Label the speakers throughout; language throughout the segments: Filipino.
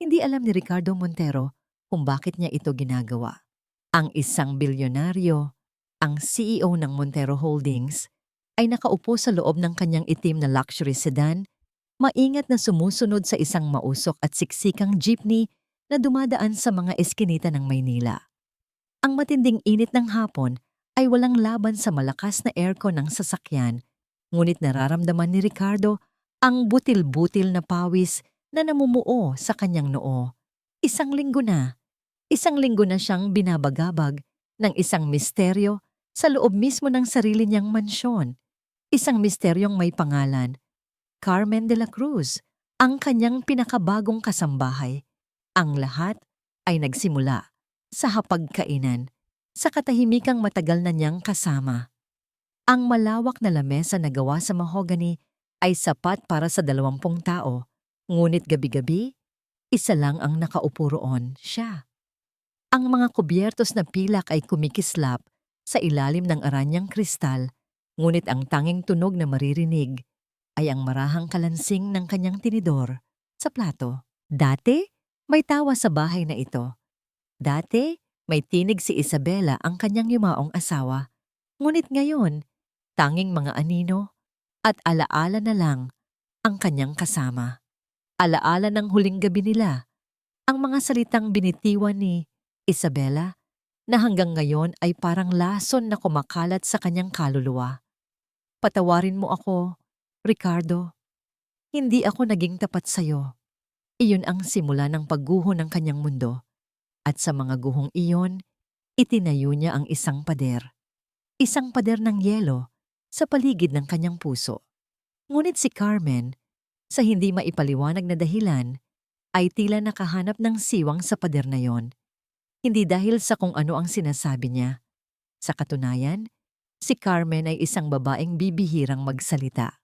Speaker 1: Hindi alam ni Ricardo Montero kung bakit niya ito ginagawa. Ang isang bilyonaryo, ang CEO ng Montero Holdings, ay nakaupo sa loob ng kanyang itim na luxury sedan, maingat na sumusunod sa isang mausok at siksikang jeepney na dumadaan sa mga eskinita ng Maynila. Ang matinding init ng hapon ay walang laban sa malakas na aircon ng sasakyan, ngunit nararamdaman ni Ricardo ang butil-butil na pawis na namumuo sa kanyang noo. Isang linggo na siyang binabagabag ng isang misteryo sa loob mismo ng sarili niyang mansyon. Isang misteryong may pangalan, Carmen de la Cruz, ang kanyang pinakabagong kasambahay. Ang lahat ay nagsimula sa hapagkainan, sa katahimikang matagal na niyang kasama. Ang malawak na lamesa na gawa sa mahogany ay sapat para sa 20 tao, ngunit gabi-gabi, isa lang ang nakaupo roon, siya. Ang mga kubyertos na pilak ay kumikislap sa ilalim ng aranyang kristal, ngunit ang tanging tunog na maririnig ay ang marahang kalansing ng kanyang tinidor sa plato. Dati, may tawa sa bahay na ito. Dati, may tinig si Isabela, ang kanyang yumaong asawa. Ngunit ngayon, tanging mga anino at alaala na lang ang kanyang kasama. Alaala ng huling gabi nila, ang mga salitang binitiwan ni Isabela na hanggang ngayon ay parang lason na kumakalat sa kanyang kaluluwa. Patawarin mo ako, Ricardo. Hindi ako naging tapat sa'yo. Iyon ang simula ng pagguho ng kanyang mundo. At sa mga guhong iyon, itinayo niya ang isang pader. Isang pader ng yelo sa paligid ng kanyang puso. Ngunit si Carmen, sa hindi maipaliwanag na dahilan, ay tila nakahanap ng siwang sa pader na yon. Hindi dahil sa kung ano ang sinasabi niya. Sa katunayan, si Carmen ay isang babaeng bibihirang magsalita.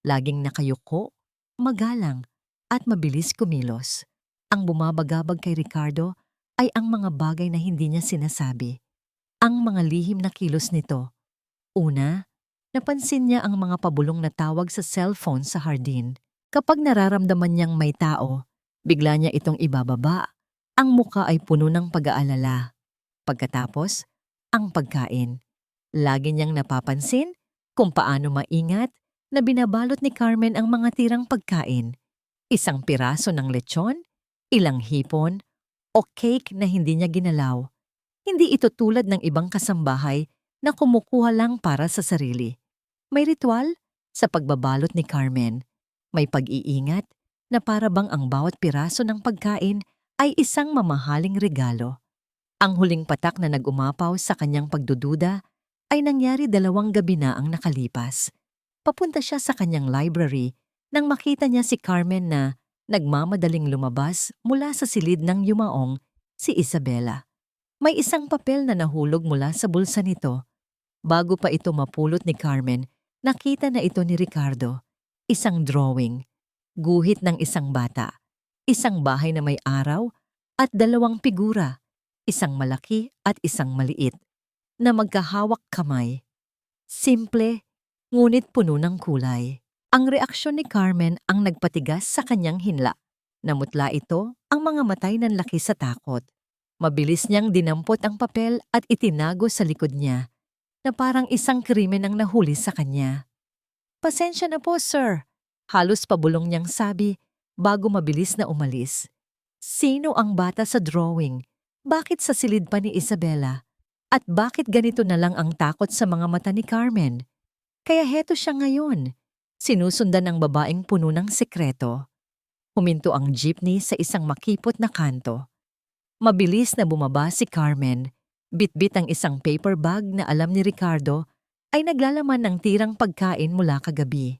Speaker 1: Laging nakayuko, magalang, at mabilis kumilos. Ang bumabagabag kay Ricardo ay ang mga bagay na hindi niya sinasabi. Ang mga lihim na kilos nito. Una, napansin niya ang mga pabulong na tawag sa cellphone sa hardin. Kapag nararamdaman niyang may tao, bigla niya itong ibababa. Ang muka ay puno ng pag-aalala. Pagkatapos, ang pagkain. Lagi niyang napapansin kung paano maingat na binabalot ni Carmen ang mga tirang pagkain. Isang piraso ng lechon, ilang hipon, o cake na hindi niya ginalaw. Hindi ito tulad ng ibang kasambahay na kumukuha lang para sa sarili. May ritual sa pagbabalot ni Carmen. May pag-iingat na para bang ang bawat piraso ng pagkain ay isang mamahaling regalo. Ang huling patak na nag-umapaw sa kanyang pagdududa ay nangyari 2 gabi na ang nakalipas. Papunta siya sa kanyang library nang makita niya si Carmen na nagmamadaling lumabas mula sa silid ng yumaong si Isabela. May isang papel na nahulog mula sa bulsa nito. Bago pa ito mapulot ni Carmen, nakita na ito ni Ricardo. Isang drawing, guhit ng isang bata, isang bahay na may araw at 2 figura, isang malaki at isang maliit, na magkahawak kamay. Simple, ngunit puno ng kulay. Ang reaksyon ni Carmen ang nagpatigas sa kanyang hinla. Namutla ito ang mga matay ng laki sa takot. Mabilis niyang dinampot ang papel at itinago sa likod niya, na parang isang krimen ang nahuli sa kanya. "Pasensya na po, sir," halos pabulong niyang sabi bago mabilis na umalis. Sino ang bata sa drawing? Bakit sa silid pa ni Isabela? At bakit ganito na lang ang takot sa mga mata ni Carmen? Kaya heto siya ngayon, sinusundan ng babaeng puno ng sekreto. Huminto ang jeepney sa isang makipot na kanto. Mabilis na bumaba si Carmen. Bitbit ang isang paper bag na alam ni Ricardo ay naglalaman ng tirang pagkain mula kagabi.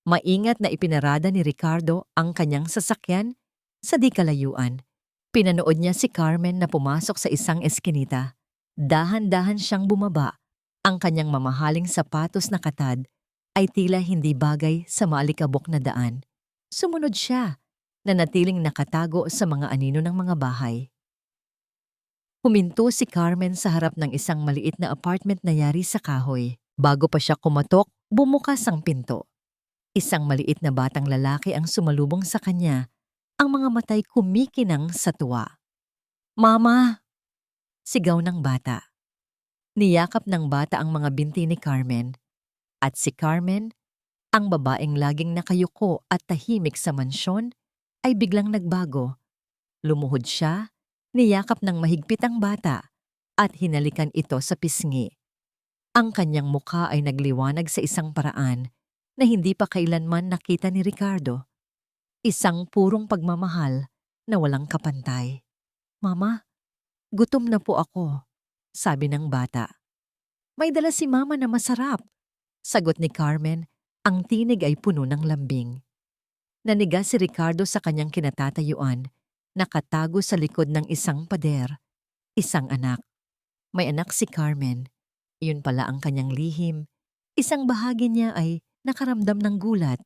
Speaker 1: Maingat na ipinarada ni Ricardo ang kanyang sasakyan sa di kalayuan. Pinanood niya si Carmen na pumasok sa isang eskinita. Dahan-dahan siyang bumaba. Ang kanyang mamahaling sapatos na katad ay tila hindi bagay sa maalikabok na daan. Sumunod siya, nanatiling nakatago sa mga anino ng mga bahay. Huminto si Carmen sa harap ng isang maliit na apartment na yari sa kahoy. Bago pa siya kumatok, bumukas ang pinto. Isang maliit na batang lalaki ang sumalubong sa kanya. ang mga matay kumikinang sa tuwa. "Mama!" sigaw ng bata. Niyakap ng bata ang mga binti ni Carmen, at si Carmen, ang babaeng laging nakayuko at tahimik sa mansyon, ay biglang nagbago. Lumuhod siya, niyakap ng mahigpit ang bata, at hinalikan ito sa pisngi. Ang kanyang mukha ay nagliwanag sa isang paraan na hindi pa kailanman nakita ni Ricardo. Isang purong pagmamahal na walang kapantay. "Mama, gutom na po ako," sabi ng bata. "May dala si Mama na masarap," sagot ni Carmen. Ang tinig ay puno ng lambing. Naniga si Ricardo sa kanyang kinatatayuan, nakatago sa likod ng isang pader. Isang anak. May anak si Carmen. Iyon pala ang kanyang lihim. Isang bahagi niya ay nakaramdam ng gulat,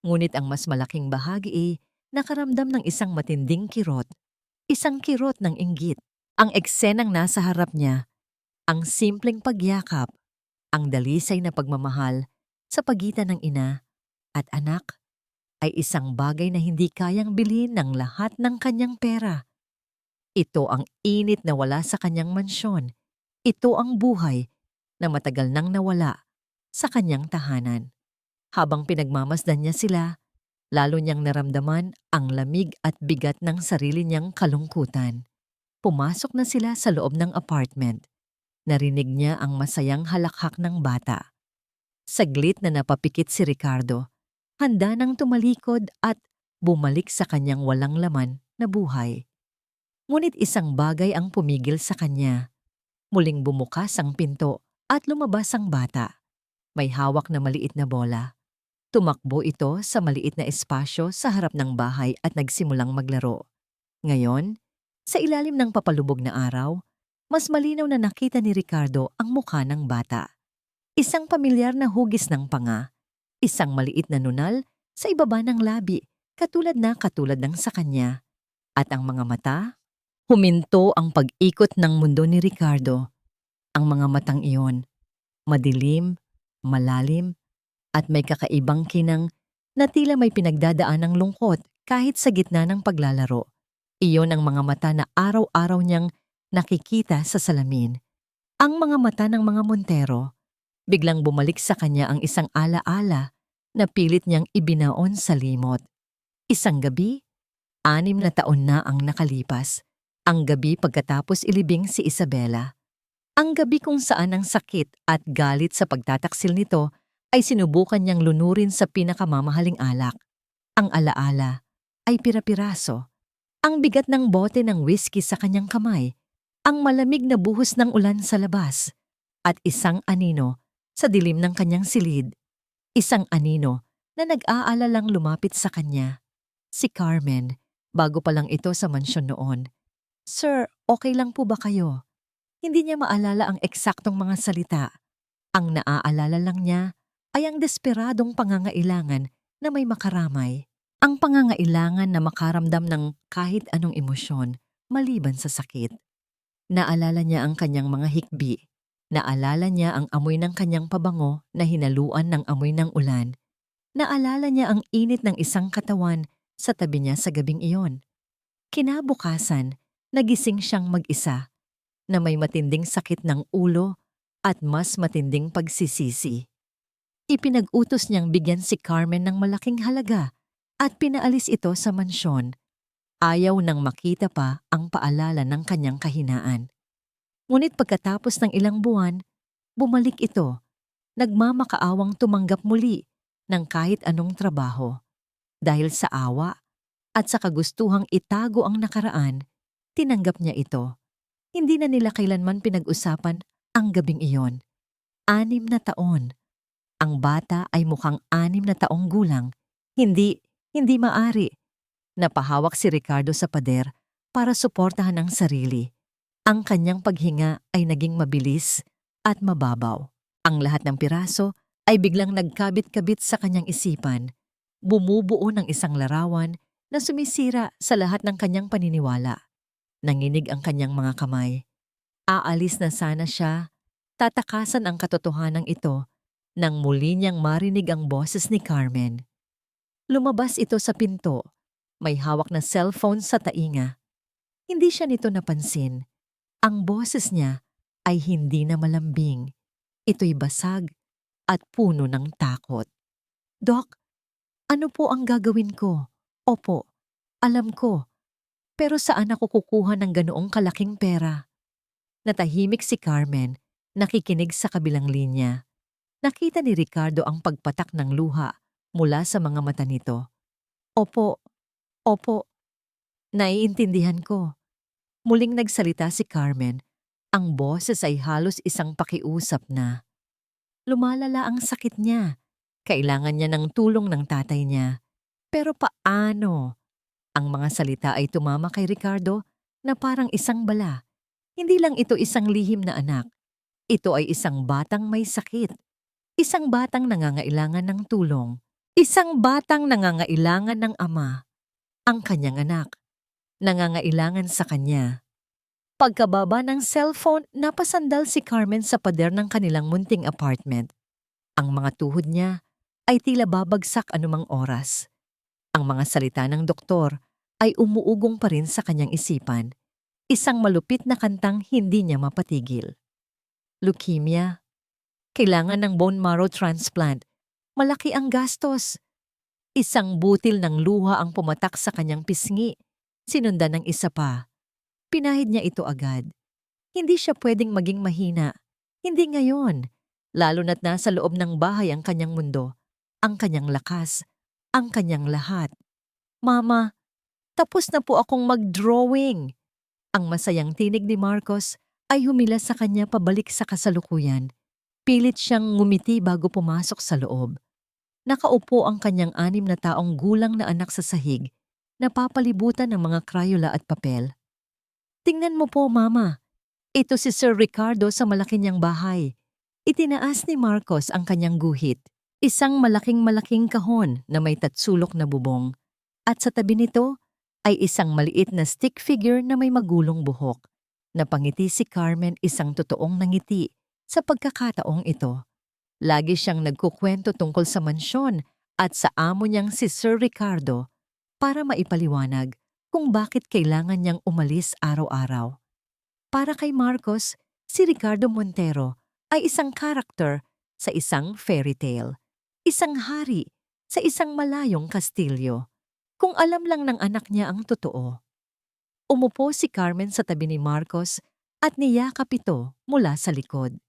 Speaker 1: ngunit ang mas malaking bahagi ay nakaramdam ng isang matinding kirot. Isang kirot ng inggit. Ang eksenang nasa harap niya, ang simpleng pagyakap, ang dalisay na pagmamahal sa pagitan ng ina at anak, ay isang bagay na hindi kayang bilhin ng lahat ng kanyang pera. Ito ang init na wala sa kanyang mansyon. Ito ang buhay na matagal nang nawala sa kanyang tahanan. Habang pinagmamasdan niya sila, lalo niyang naramdaman ang lamig at bigat ng sarili niyang kalungkutan. Pumasok na sila sa loob ng apartment. Narinig niya ang masayang halakhak ng bata. Saglit na napapikit si Ricardo, handa nang tumalikod at bumalik sa kanyang walang laman na buhay. Ngunit isang bagay ang pumigil sa kanya. Muling bumukas ang pinto at lumabas ang bata. May hawak na maliit na bola. Tumakbo ito sa maliit na espasyo sa harap ng bahay at nagsimulang maglaro. Ngayon, sa ilalim ng papalubog na araw, mas malinaw na nakita ni Ricardo ang mukha ng bata. Isang pamilyar na hugis ng panga, isang maliit na nunal sa ibaba ng labi, katulad ng sa kanya. At ang mga mata, huminto ang pag-ikot ng mundo ni Ricardo. Ang mga matang iyon, madilim, malalim, at may kakaibang kinang na tila may pinagdadaan ng lungkot kahit sa gitna ng paglalaro. Iyon ang mga mata na araw-araw niyang nakikita sa salamin. Ang mga mata ng mga Montero. Biglang bumalik sa kanya ang isang ala-ala na pilit niyang ibinaon sa limot. Isang gabi, 6 na taon na ang nakalipas. Ang gabi pagkatapos ilibing si Isabela. Ang gabi kung saan ang sakit at galit sa pagtataksil nito ay sinubukan niyang lunurin sa pinakamamahaling alak. Ang alaala ay pira-piraso. Ang bigat ng bote ng whiskey sa kanyang kamay, ang malamig na buhos ng ulan sa labas, at isang anino sa dilim ng kanyang silid. Isang anino na nag-aalalang lumapit sa kanya. Si Carmen, bago pa lang ito sa mansyon noon. "Sir, okay lang po ba kayo?" Hindi niya maalala ang eksaktong mga salita. Ang naaalala lang niya ay ang desperadong pangangailangan na may makaramay. Ang pangangailangan na makaramdam ng kahit anong emosyon maliban sa sakit. Naalala niya ang kanyang mga hikbi. Naalala niya ang amoy ng kanyang pabango na hinaluan ng amoy ng ulan. Naalala niya ang init ng isang katawan sa tabi niya sa gabing iyon. Kinabukasan, nagising siyang mag-isa na may matinding sakit ng ulo at mas matinding pagsisisi. Ipinag-utos niyang bigyan si Carmen ng malaking halaga at pinaalis ito sa mansyon. Ayaw nang makita pa ang paalala ng kanyang kahinaan. Ngunit pagkatapos ng ilang buwan, bumalik ito. Nagmamakaawang tumanggap muli ng kahit anong trabaho. Dahil sa awa at sa kagustuhang itago ang nakaraan, tinanggap niya ito. Hindi na nila kailanman pinag-usapan ang gabing iyon. 6 na taon. Ang bata ay mukhang 6 na taong gulang. Hindi maari. Napahawak si Ricardo sa pader para suportahan ang sarili. Ang kanyang paghinga ay naging mabilis at mababaw. Ang lahat ng piraso ay biglang nagkabit-kabit sa kanyang isipan. Bumubuo ng isang larawan na sumisira sa lahat ng kanyang paniniwala. Nanginig ang kanyang mga kamay. Aalis na sana siya, tatakasan ang katotohanan ito nang muli niyang marinig ang boses ni Carmen. Lumabas ito sa pinto, May hawak na cellphone sa tainga. Hindi siya nito napansin. Ang boses niya ay hindi na malambing. Ito'y basag at puno ng takot. "Doc, ano po ang gagawin ko?" "Opo, alam ko. Pero saan ako kukuha ng ganoong kalaking pera?" Natahimik si Carmen, nakikinig sa kabilang linya. Nakita ni Ricardo ang pagpatak ng luha mula sa mga mata nito. "Opo, opo, naiintindihan ko." Muling nagsalita si Carmen. Ang boses ay halos isang pakiusap na. Lumalala ang sakit niya. Kailangan niya ng tulong ng tatay niya. Pero paano? Ang mga salita ay tumama kay Ricardo na parang isang bala. Hindi lang ito isang lihim na anak. Ito ay isang batang may sakit. Isang batang nangangailangan ng tulong. Isang batang nangangailangan ng ama. Ang kanyang anak. Nangangailangan sa kanya. Pagkababa ng cellphone, napasandal si Carmen sa pader ng kanilang munting apartment. Ang mga tuhod niya ay tila babagsak anumang oras. Ang mga salita ng doktor ay umuugong pa rin sa kanyang isipan. Isang malupit na kantang hindi niya mapatigil. Leukemia. Kailangan ng bone marrow transplant. Malaki ang gastos. Isang butil ng luha ang pumatak sa kanyang pisngi. Sinundan ng isa pa. Pinahid niya ito agad. Hindi siya pwedeng maging mahina. Hindi ngayon. Lalo na't nasa loob ng bahay ang kanyang mundo. Ang kanyang lakas. Ang kanyang lahat. "Mama, tapos na po akong mag-drawing." Ang masayang tinig ni Marcos ay humila sa kanya pabalik sa kasalukuyan. Pilit siyang ngumiti bago pumasok sa loob. Nakaupo ang kanyang 6 na taong gulang na anak sa sahig, napapalibutan ng mga krayola at papel. "Tingnan mo po, Mama. Ito si Sir Ricardo sa malaki niyang bahay." Itinaas ni Marcos ang kanyang guhit. Isang malaking kahon na may tatsulok na bubong. At sa tabi nito ay isang maliit na stick figure na may magulong buhok. Napangiti si Carmen, isang totoong nangiti sa pagkakataong ito. Lagi siyang nagkukwento tungkol sa mansyon at sa amo niyang si Sir Ricardo para maipaliwanag kung bakit kailangan niyang umalis araw-araw. Para kay Marcos, si Ricardo Montero ay isang karakter sa isang fairy tale. Isang hari sa isang malayong kastilyo. Kung alam lang ng anak niya ang totoo. Umupo si Carmen sa tabi ni Marcos at niyakap ito mula sa likod.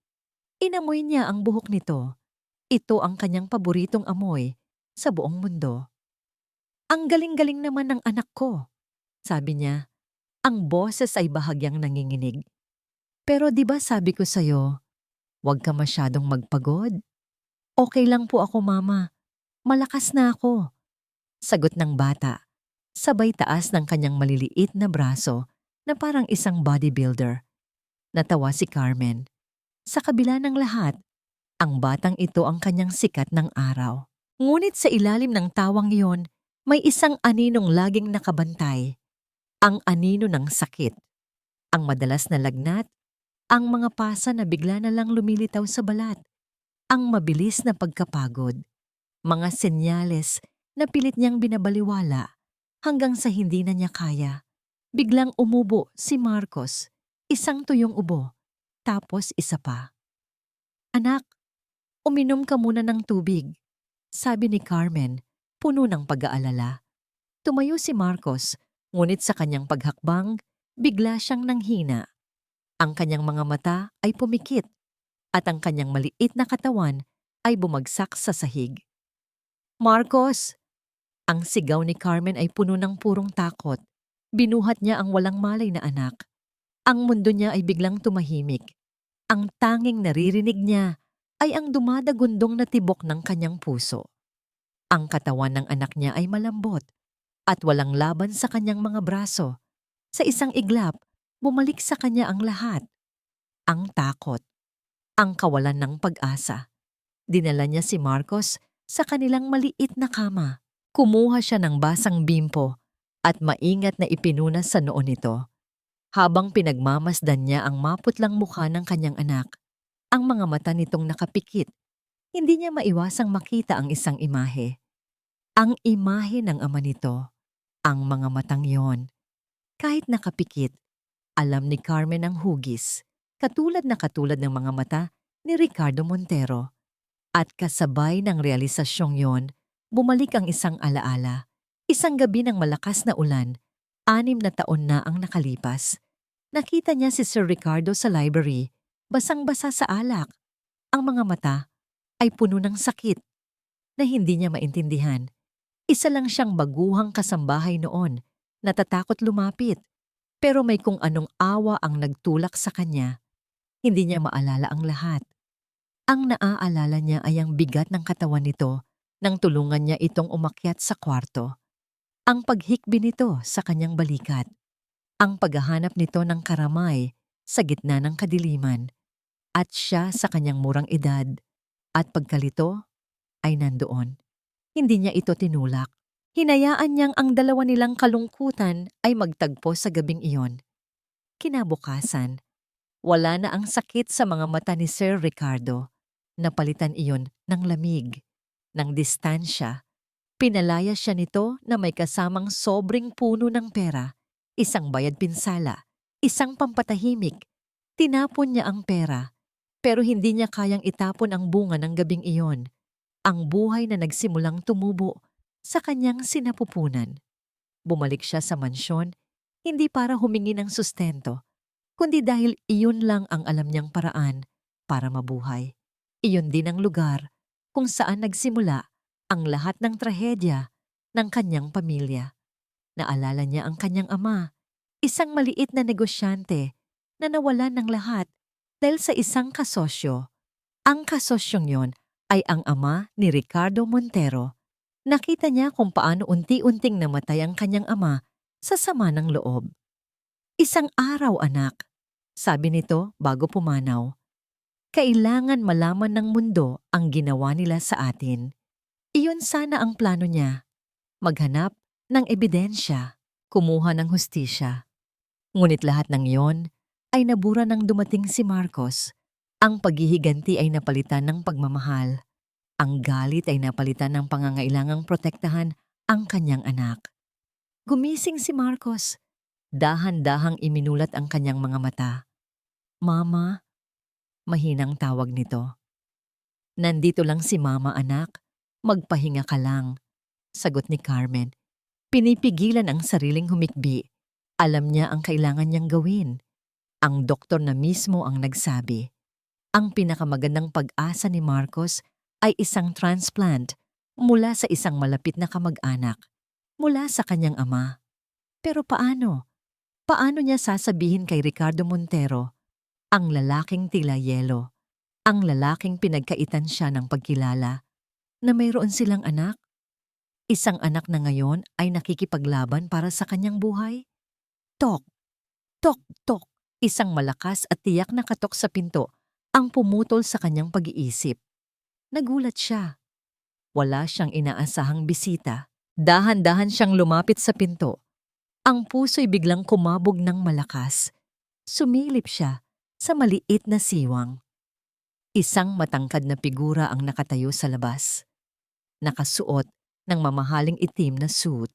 Speaker 1: Inamoy niya ang buhok nito. Ito ang kanyang paboritong amoy sa buong mundo. "Ang galing-galing naman ng anak ko," sabi niya. Ang boses ay bahagyang nanginginig. "Pero di ba sabi ko sa'yo, huwag ka masyadong magpagod?" "Okay lang po ako, Mama. Malakas na ako," sagot ng bata. Sabay taas ng kanyang maliliit na braso na parang isang bodybuilder. Natawa si Carmen. Sa kabila ng lahat, ang batang ito ang kanyang sikat ng araw. Ngunit sa ilalim ng tawang iyon, may isang aninong laging nakabantay. Ang anino ng sakit. Ang madalas na lagnat. Ang mga pasa na bigla na lang lumilitaw sa balat. Ang mabilis na pagkapagod. Mga senyales na pilit niyang binabaliwala hanggang sa hindi na niya kaya. Biglang umubo si Marcos. Isang tuyong ubo. Tapos isa pa. "Anak, uminom ka muna ng tubig," sabi ni Carmen, puno ng pag-aalala. Tumayo si Marcos, ngunit sa kanyang paghakbang, bigla siyang nanghina. Ang kanyang mga mata ay pumikit at ang kanyang maliit na katawan ay bumagsak sa sahig. "Marcos!" Ang sigaw ni Carmen ay puno ng purong takot. Binuhat niya ang walang malay na anak. Ang mundo niya ay biglang tumahimik. Ang tanging naririnig niya ay ang dumadagundong na tibok ng kanyang puso. Ang katawan ng anak niya ay malambot at walang laban sa kanyang mga braso. Sa isang iglap, bumalik sa kanya ang lahat. Ang takot. Ang kawalan ng pag-asa. Dinala niya si Marcos sa kanilang maliit na kama. Kumuha siya ng basang bimpo at maingat na ipinunas sa noo nito. Habang pinagmamasdan niya ang maputlang mukha ng kanyang anak, ang mga mata nitong nakapikit, hindi niya maiwasang makita ang isang imahe. Ang imahe ng ama nito. Ang mga matang yon, kahit nakapikit, alam ni Carmen ang hugis, katulad ng mga mata ni Ricardo Montero. At kasabay ng realisasyong yon, bumalik ang isang alaala. Isang gabi ng malakas na ulan, 6 na taon na ang nakalipas. Nakita niya si Sir Ricardo sa library, basang-basa sa alak. Ang mga mata ay puno ng sakit na hindi niya maintindihan. Isa lang siyang baguhang kasambahay noon, natatakot lumapit. Pero may kung anong awa ang nagtulak sa kanya. Hindi niya maalala ang lahat. Ang naaalala niya ay ang bigat ng katawan nito nang tulungan niya itong umakyat sa kwarto. Ang paghikbi nito sa kanyang balikat. Ang paghahanap nito ng karamay sa gitna ng kadiliman. At siya sa kanyang murang edad. At pagkalito ay nandoon. Hindi niya ito tinulak. Hinayaan niyang ang dalawa nilang kalungkutan ay magtagpo sa gabing iyon. Kinabukasan, wala na ang sakit sa mga mata ni Sir Ricardo. Napalitan iyon ng lamig, ng distansya. Pinalaya siya nito na may kasamang sobrang puno ng pera, isang bayad pinsala, isang pampatahimik. Tinapon niya ang pera, pero hindi niya kayang itapon ang bunga ng gabing iyon. Ang buhay na nagsimulang tumubo sa kanyang sinapupunan. Bumalik siya sa mansyon, hindi para humingi ng sustento, kundi dahil iyon lang ang alam niyang paraan para mabuhay. Iyon din ang lugar kung saan nagsimula ang lahat ng trahedya ng kanyang pamilya. Naalala niya ang kanyang ama, isang maliit na negosyante na nawalan ng lahat dahil sa isang kasosyo. Ang kasosyong yon ay ang ama ni Ricardo Montero. Nakita niya kung paano unti-unting namatay ang kanyang ama sa sama ng loob. Isang araw, anak, sabi nito bago pumanaw. Kailangan malaman ng mundo ang ginawa nila sa atin. Iyon sana ang plano niya. Maghanap ng ebidensya, kumuha ng hustisya. Ngunit lahat ng iyon ay nabura nang dumating si Marcos. Ang paghihiganti ay napalitan ng pagmamahal. Ang galit ay napalitan ng pangangailangang protektahan ang kanyang anak. Gumising si Marcos. Dahan-dahang iminulat ang kanyang mga mata. Mama, mahinang tawag nito. Nandito lang si Mama, anak. Magpahinga ka lang, sagot ni Carmen. Pinipigilan ang sariling humikbi. Alam niya ang kailangan niyang gawin. Ang doktor na mismo ang nagsabi. Ang pinakamagandang pag-asa ni Marcos ay isang transplant mula sa isang malapit na kamag-anak, mula sa kanyang ama. Pero paano? Paano niya sasabihin kay Ricardo Montero, ang lalaking tila yelo, ang lalaking pinagkaitan siya ng pagkilala, na mayroon silang anak? Isang anak na ngayon ay nakikipaglaban para sa kanyang buhay? Tok, tok, tok. Isang malakas at tiyak na katok sa pinto ang pumutol sa kanyang pag-iisip. Nagulat siya. Wala siyang inaasahang bisita. Dahan-dahan siyang lumapit sa pinto. Ang puso'y biglang kumabog ng malakas. Sumilip siya sa maliit na siwang. Isang matangkad na figura ang nakatayo sa labas. Nakasuot ng mamahaling itim na suit.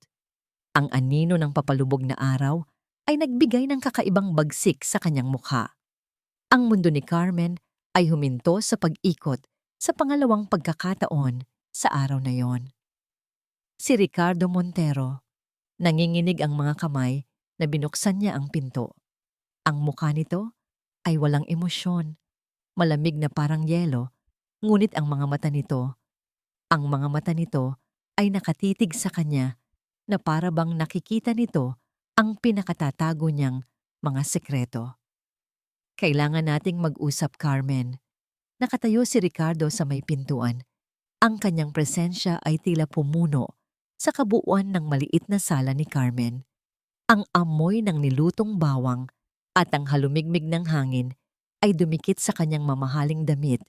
Speaker 1: Ang anino ng papalubog na araw ay nagbigay ng kakaibang bagsik sa kanyang mukha. Ang mundo ni Carmen ay huminto sa pag-ikot sa pangalawang pagkakataon sa araw na yon. Si Ricardo Montero. Nanginginig ang mga kamay na binuksan niya ang pinto. Ang mukha nito ay walang emosyon. Malamig na parang yelo, ngunit ang mga mata nito ay nakatitig sa kanya na para bang nakikita nito ang pinakatatago niyang mga sekreto. Kailangan nating mag-usap, Carmen. Nakatayo si Ricardo sa may pintuan. Ang kanyang presensya ay tila pumuno sa kabuuan ng maliit na sala ni Carmen. Ang amoy ng nilutong bawang at ang halumigmig ng hangin ay dumikit sa kanyang mamahaling damit.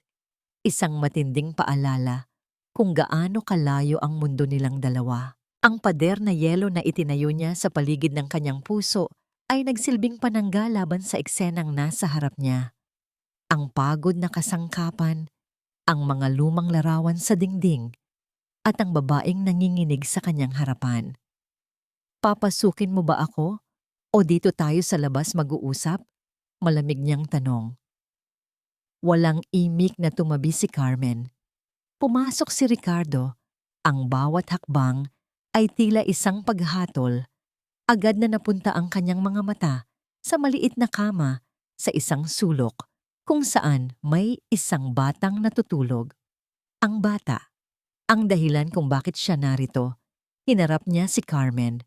Speaker 1: Isang matinding paalala kung gaano kalayo ang mundo nilang dalawa. Ang pader na yelo na itinayo niya sa paligid ng kanyang puso ay nagsilbing panangga laban sa eksenang nasa harap niya. Ang pagod na kasangkapan, ang mga lumang larawan sa dingding, at ang babaeng nanginginig sa kanyang harapan. Papasukin mo ba ako? O dito tayo sa labas mag-uusap? Malamig niyang tanong. Walang imik na tumabi si Carmen. Pumasok si Ricardo. Ang bawat hakbang ay tila isang paghatol. Agad na napunta ang kanyang mga mata sa maliit na kama sa isang sulok kung saan may isang batang natutulog. Ang bata, ang dahilan kung bakit siya narito. Hinarap niya si Carmen.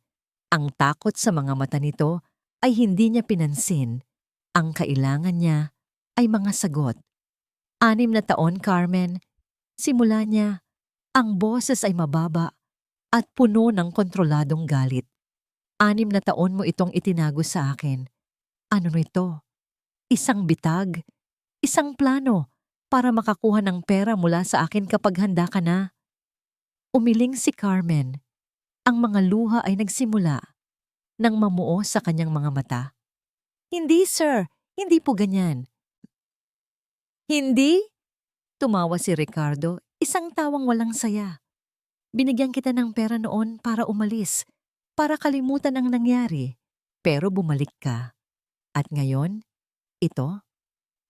Speaker 1: Ang takot sa mga mata nito ay hindi niya pinansin. Ang kailangan niya ay mga sagot. 6 na taon, Carmen. Simula niya, ang boses ay mababa at puno ng kontroladong galit. 6 na taon mo itong itinago sa akin. Ano nito? Isang bitag? Isang plano para makakuha ng pera mula sa akin kapag handa ka na? Umiling si Carmen. Ang mga luha ay nagsimula nang mamuo sa kanyang mga mata. Hindi, sir. Hindi po ganyan. Hindi? Tumawa si Ricardo, isang tawang walang saya. Binigyan kita ng pera noon para umalis, para kalimutan ang nangyari. Pero bumalik ka. At ngayon, ito,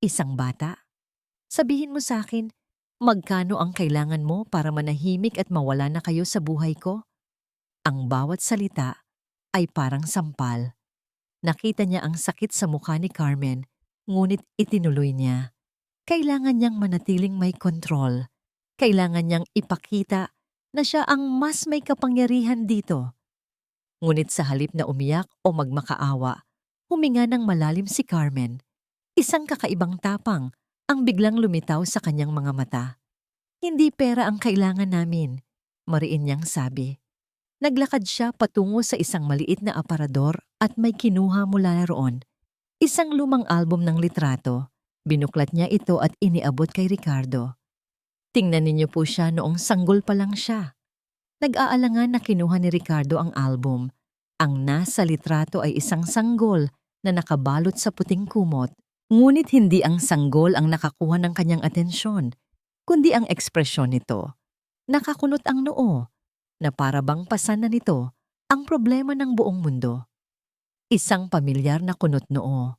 Speaker 1: isang bata. Sabihin mo sa akin, magkano ang kailangan mo para manahimik at mawala na kayo sa buhay ko? Ang bawat salita ay parang sampal. Nakita niya ang sakit sa mukha ni Carmen, ngunit itinuloy niya. Kailangan niyang manatiling may kontrol. Kailangan niyang ipakita na siya ang mas may kapangyarihan dito. Ngunit sa halip na umiyak o magmakaawa, huminga ng malalim si Carmen. Isang kakaibang tapang ang biglang lumitaw sa kanyang mga mata. Hindi pera ang kailangan namin, mariin niyang sabi. Naglakad siya patungo sa isang maliit na aparador at may kinuha mula roon. Isang lumang album ng litrato. Binuklat niya ito at iniabot kay Ricardo. Tingnan ninyo po siya noong sanggol pa lang siya. Nag-aalangan na kinuha ni Ricardo ang album. Ang nasa litrato ay isang sanggol na nakabalot sa puting kumot. Ngunit hindi ang sanggol ang nakakuha ng kanyang atensyon, kundi ang ekspresyon nito. Nakakunot ang noo, na para bang pasan na nito ang problema ng buong mundo. Isang pamilyar na kunot noo.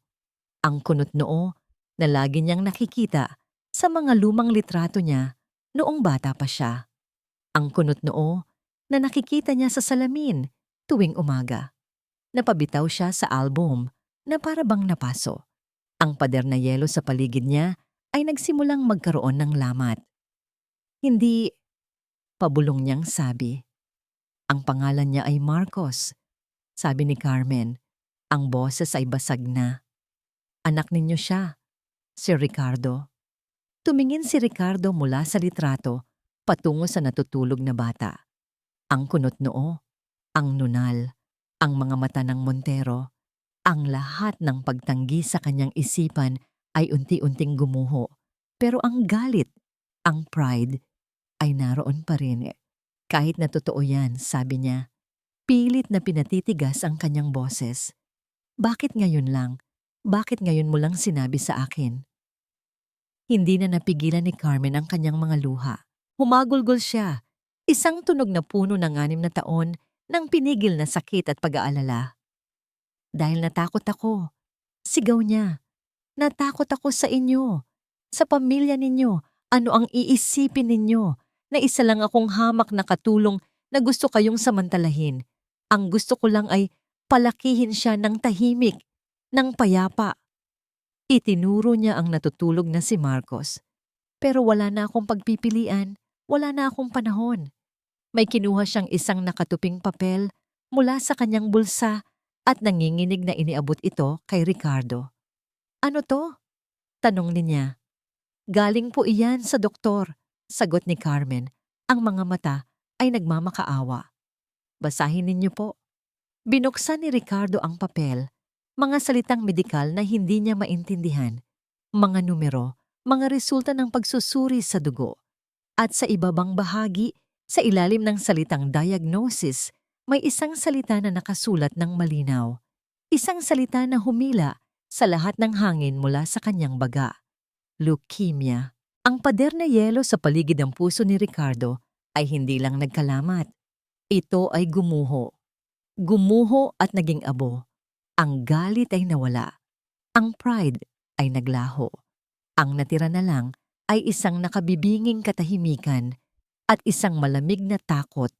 Speaker 1: Ang kunot noo na lagi niyang nakikita sa mga lumang litrato niya noong bata pa siya. Ang kunot noo na nakikita niya sa salamin tuwing umaga. Napabitaw siya sa album na para bang napaso. Ang pader na yelo sa paligid niya ay nagsimulang magkaroon ng lamat. Hindi, pabulong niyang sabi. Ang pangalan niya ay Marcos. Sabi ni Carmen, ang boses ay basag na. Anak ninyo siya, si Ricardo. Tumingin si Ricardo mula sa litrato patungo sa natutulog na bata. Ang kunot noo, ang nunal, ang mga mata ng Montero, ang lahat ng pagtanggi sa kanyang isipan ay unti-unting gumuho. Pero ang galit, ang pride, ay naroon pa rin. Kahit na totoo yan, sabi niya. Pilit na pinatitigas ang kanyang boses. Bakit ngayon lang? Bakit ngayon mo lang sinabi sa akin? Hindi na napigilan ni Carmen ang kanyang mga luha. Humagulgol siya. Isang tunog na puno ng 6 na taon ng pinigil na sakit at pag-aalala. Dahil natakot ako. Sigaw niya. Natakot ako sa inyo. Sa pamilya ninyo. Ano ang iisipin ninyo? Na isa lang akong hamak na katulong na gusto kayong samantalahin. Ang gusto ko lang ay palakihin siya ng tahimik, ng payapa. Itinuro niya ang natutulog na si Marcos. Pero wala na akong pagpipilian, wala na akong panahon. May kinuha siyang isang nakatuping papel mula sa kanyang bulsa at nanginginig na iniabot ito kay Ricardo. Ano to? Tanong niya. Galing po iyan sa doktor, sagot ni Carmen. Ang mga mata ay nagmamakaawa. Basahin ninyo po. Binuksan ni Ricardo ang papel. Mga salitang medikal na hindi niya maintindihan. Mga numero, mga resulta ng pagsusuri sa dugo. At sa ibabang bahagi, sa ilalim ng salitang diagnosis, may isang salita na nakasulat ng malinaw. Isang salita na humila sa lahat ng hangin mula sa kanyang baga. Leukemia. Ang pader na yelo sa paligid ng puso ni Ricardo ay hindi lang nagkalamat. Ito ay gumuho. Gumuho at naging abo. Ang galit ay nawala. Ang pride ay naglaho. Ang natira na lang ay isang nakabibinging katahimikan at isang malamig na takot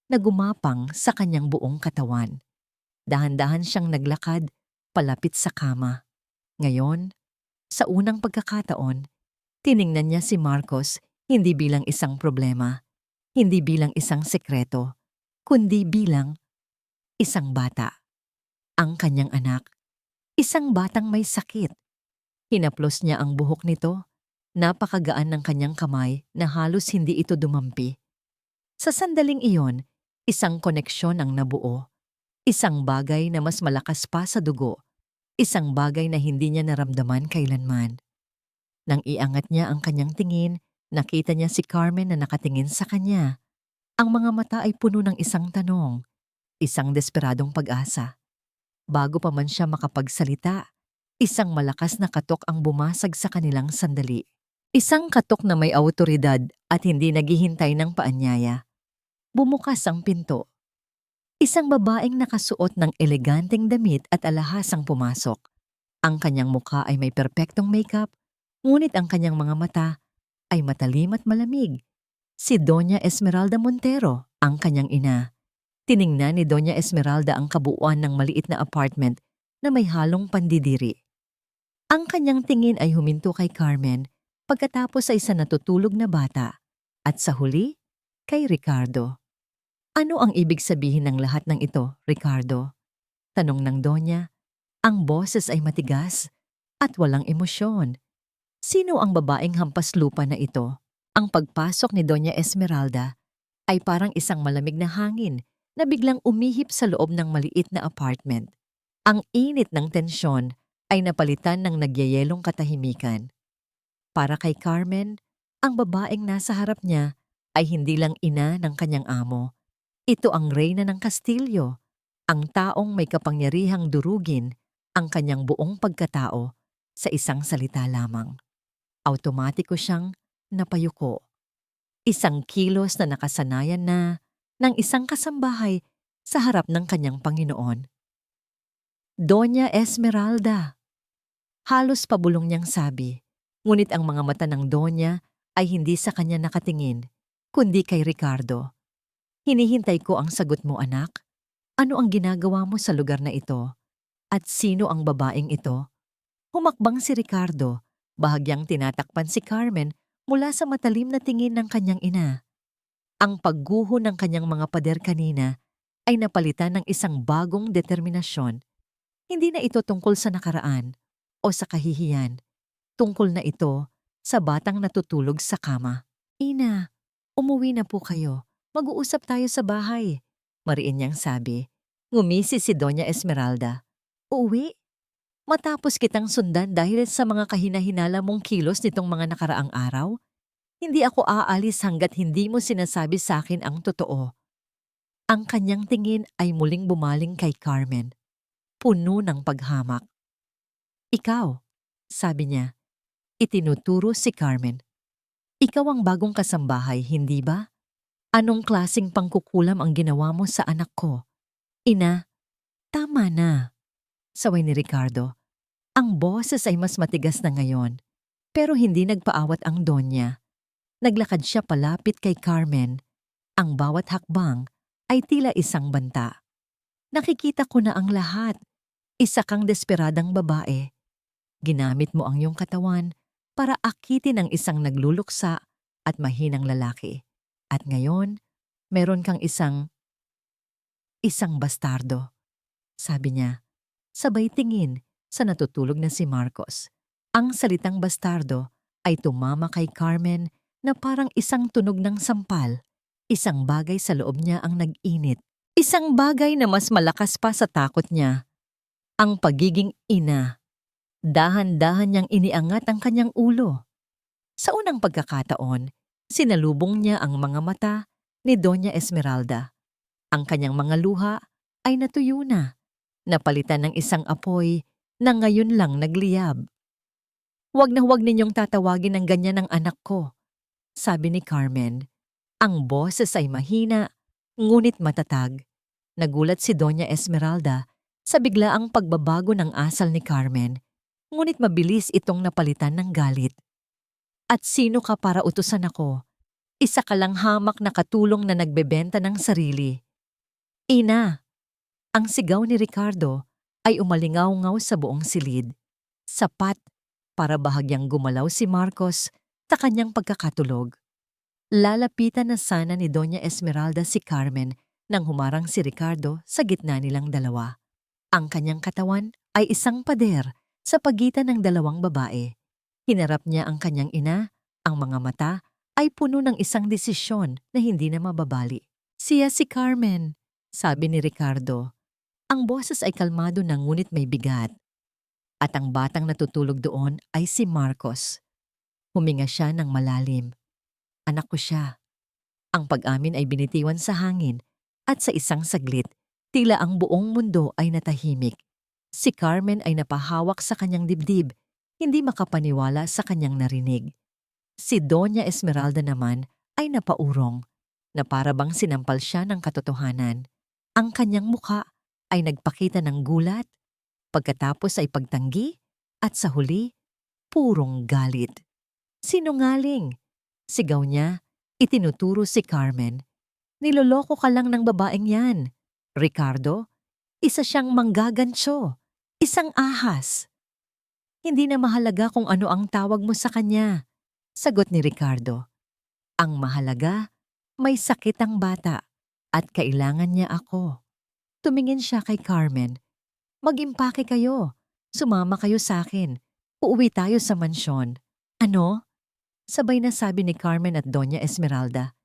Speaker 1: na gumapang sa kanyang buong katawan. Dahan-dahan siyang naglakad palapit sa kama. Ngayon, sa unang pagkakataon, tiningnan niya si Marcos hindi bilang isang problema, hindi bilang isang sekreto, kundi bilang isang bata. Ang kanyang anak, isang batang may sakit. Hinaplos niya ang buhok nito, napakagaan ng kanyang kamay na halos hindi ito dumampi. Sa sandaling iyon, isang koneksyon ang nabuo. Isang bagay na mas malakas pa sa dugo. Isang bagay na hindi niya naramdaman kailanman. Nang iangat niya ang kanyang tingin, nakita niya si Carmen na nakatingin sa kanya. Ang mga mata ay puno ng isang tanong, isang desperadong pag-asa. Bago pa man siya makapagsalita, isang malakas na katok ang bumasag sa kanilang sandali. Isang katok na may awtoridad at hindi naghihintay ng paanyaya. Bumukas ang pinto. Isang babaeng nakasuot ng eleganteng damit at alahas ang pumasok. Ang kanyang mukha ay may perpektong makeup, ngunit ang kanyang mga mata ay matalim at malamig. Si Doña Esmeralda Montero, ang kanyang ina. Tiningnan ni Doña Esmeralda ang kabuuan ng maliit na apartment na may halong pandidiri. Ang kanyang tingin ay huminto kay Carmen pagkatapos sa isa natutulog na bata at sa huli, kay Ricardo. Ano ang ibig sabihin ng lahat ng ito, Ricardo? Tanong ng Donya. Ang boses ay matigas at walang emosyon. Sino ang babaeng hampas lupa na ito? Ang pagpasok ni Doña Esmeralda ay parang isang malamig na hangin na biglang umihip sa loob ng maliit na apartment. Ang init ng tensyon ay napalitan ng nagyayelong katahimikan. Para kay Carmen, ang babaeng nasa harap niya ay hindi lang ina ng kanyang amo. Ito ang reyna ng Kastilyo, ang taong may kapangyarihang durugin ang kanyang buong pagkatao sa isang salita lamang. Automatiko siyang napayuko. Isang kilos na nakasanayan na ng isang kasambahay sa harap ng kanyang Panginoon. Doña Esmeralda. Halos pabulong niyang sabi, ngunit ang mga mata ng Donya ay hindi sa kanya nakatingin, kundi kay Ricardo. Hinihintay ko ang sagot mo, anak. Ano ang ginagawa mo sa lugar na ito? At sino ang babaeng ito? Humakbang si Ricardo, bahagyang tinatakpan si Carmen mula sa matalim na tingin ng kanyang ina. Ang pagguho ng kanyang mga pader kanina ay napalitan ng isang bagong determinasyon. Hindi na ito tungkol sa nakaraan o sa kahihiyan. Tungkol na ito sa batang natutulog sa kama. Ina, umuwi na po kayo. Mag-uusap tayo sa bahay, mariin niyang sabi. Ngumisi si Doña Esmeralda. Uuwi? Matapos kitang sundan dahil sa mga kahinahinala mong kilos nitong mga nakaraang araw? Hindi ako aalis hanggat hindi mo sinasabi sa akin ang totoo. Ang kanyang tingin ay muling bumaling kay Carmen, puno ng paghamak. Ikaw, sabi niya. Itinuturo si Carmen. Ikaw ang bagong kasambahay, hindi ba? Anong klaseng pangkukulam ang ginawa mo sa anak ko? Ina, tama na. Saway ni Ricardo. Ang boses ay mas matigas na ngayon, pero hindi nagpaawat ang Donya. Naglakad siya palapit kay Carmen. Ang bawat hakbang ay tila isang banta. Nakikita ko na ang lahat. Isa kang desperadang babae. Ginamit mo ang iyong katawan para akitin ang isang nagluluksa at mahinang lalaki. At ngayon, meron kang isang bastardo. Sabi niya, sabay tingin sa natutulog na si Marcos. Ang salitang bastardo ay tumama kay Carmen na parang isang tunog ng sampal. Isang bagay sa loob niya ang nag-init. Isang bagay na mas malakas pa sa takot niya. Ang pagiging ina. Dahan-dahan niyang iniangat ang kanyang ulo. Sa unang pagkakataon, sinalubong niya ang mga mata ni Doña Esmeralda. Ang kanyang mga luha ay natuyo na, napalitan ng isang apoy na ngayon lang nagliyab. Huwag na huwag ninyong tatawagin ng ganyan ang anak ko, sabi ni Carmen. Ang boses ay mahina, ngunit matatag. Nagulat si Doña Esmeralda sa biglaang pagbabago ng asal ni Carmen, ngunit mabilis itong napalitan ng galit. At sino ka para utusan ako? Isa ka lang hamak na katulong na nagbebenta ng sarili. Ina! Ang sigaw ni Ricardo ay umalingaw-ngaw sa buong silid. Sapat para bahagyang gumalaw si Marcos sa kanyang pagkakatulog. Lalapitan na sana ni Doña Esmeralda si Carmen nang humarang si Ricardo sa gitna nilang dalawa. Ang kanyang katawan ay isang pader sa pagitan ng dalawang babae. Hinarap niya ang kanyang ina, ang mga mata ay puno ng isang desisyon na hindi na mababali. Siya si Carmen, sabi ni Ricardo. Ang boses ay kalmado na ngunit may bigat. At ang batang natutulog doon ay si Marcos. Huminga siya ng malalim. Anak ko siya. Ang pag-amin ay binitiwan sa hangin at sa isang saglit, tila ang buong mundo ay natahimik. Si Carmen ay napahawak sa kanyang dibdib, hindi makapaniwala sa kanyang narinig. Si Doña Esmeralda naman ay napaurong, na para bang sinampal siya ng katotohanan. Ang kanyang mukha ay nagpakita ng gulat, pagkatapos ay pagtanggi, at sa huli, purong galit. Sinungaling! Sigaw niya, itinuturo si Carmen. Niloloko ka lang ng babaeng yan. Ricardo, isa siyang manggagansyo, isang ahas. Hindi na mahalaga kung ano ang tawag mo sa kanya, sagot ni Ricardo. Ang mahalaga, may sakit ang bata at kailangan niya ako. Tumingin siya kay Carmen. Mag-impake kayo. Sumama kayo sa akin. Uuwi tayo sa mansyon. Ano? Sabay na sabi ni Carmen at Doña Esmeralda.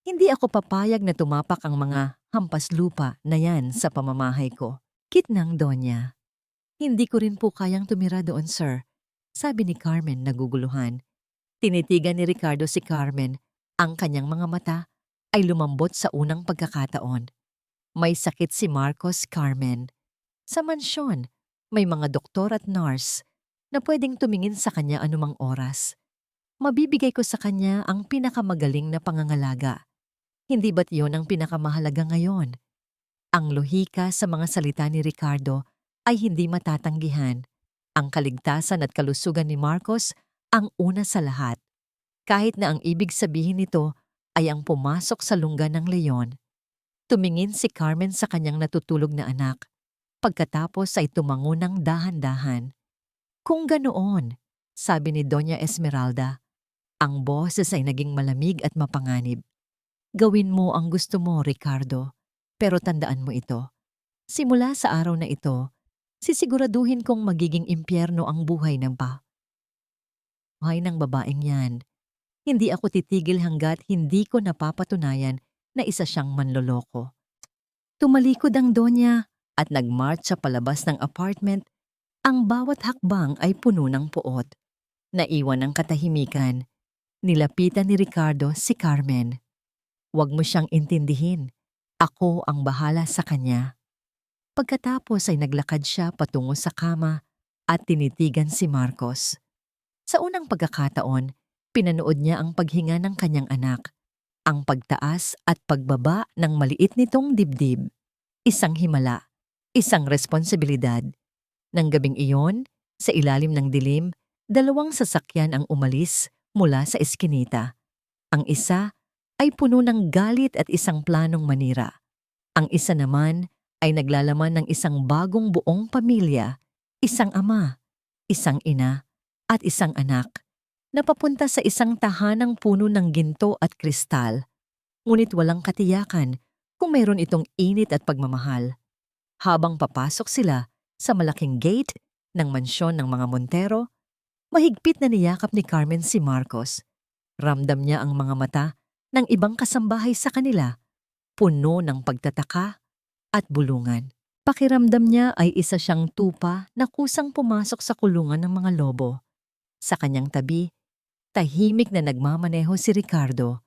Speaker 1: Hindi ako papayag na tumapak ang mga hampas lupa na yan sa pamamahay ko. Kitnang Doña. Hindi ko rin po kayang tumira doon, sir. Sabi ni Carmen naguguluhan. Tinitigan ni Ricardo si Carmen. Ang kanyang mga mata ay lumambot sa unang pagkakataon. May sakit si Marcos, Carmen. Sa mansyon, may mga doktor at nurse na pwedeng tumingin sa kanya anumang oras. Mabibigay ko sa kanya ang pinakamagaling na pangangalaga. Hindi ba't yun ang pinakamahalaga ngayon? Ang lohika sa mga salita ni Ricardo ay hindi matatanggihan. Ang kaligtasan at kalusugan ni Marcos ang una sa lahat. Kahit na ang ibig sabihin nito ay ang pumasok sa lungga ng leyon. Tumingin si Carmen sa kanyang natutulog na anak. Pagkatapos ay tumango ng dahan-dahan. Kung ganoon, sabi ni Doña Esmeralda, ang boses ay naging malamig at mapanganib. Gawin mo ang gusto mo, Ricardo, pero tandaan mo ito. Simula sa araw na ito, sisiguraduhin kong magiging impyerno ang buhay ng buhay ng babaeng yan. Hindi ako titigil hanggat hindi ko napapatunayan na isa siyang manloloko. Tumalikod ang Donya at nagmarch sa palabas ng apartment. Ang bawat hakbang ay puno ng puot. Naiwan ng katahimikan. Nilapitan ni Ricardo si Carmen. Huwag mo siyang intindihin. Ako ang bahala sa kanya. Pagkatapos ay naglakad siya patungo sa kama at tinitigan si Marcos. Sa unang pagkakataon, pinanood niya ang paghinga ng kanyang anak, ang pagtaas at pagbaba ng maliit nitong dibdib. Isang himala, isang responsibilidad. Nang gabing iyon, sa ilalim ng dilim, dalawang sasakyan ang umalis mula sa eskinita. Ang isa ay puno ng galit at isang planong manira. Ang isa naman ay naglalaman ng isang bagong buong pamilya, isang ama, isang ina, at isang anak, na papunta sa isang tahanang puno ng ginto at kristal. Ngunit walang katiyakan kung mayroon itong init at pagmamahal. Habang papasok sila sa malaking gate ng mansyon ng mga Montero, mahigpit na niyakap ni Carmen si Marcos. Ramdam niya ang mga mata ng ibang kasambahay sa kanila, puno ng pagtataka at bulungan. Pakiramdam niya ay isa siyang tupa na kusang pumasok sa kulungan ng mga lobo. Sa kanyang tabi, tahimik na nagmamaneho si Ricardo.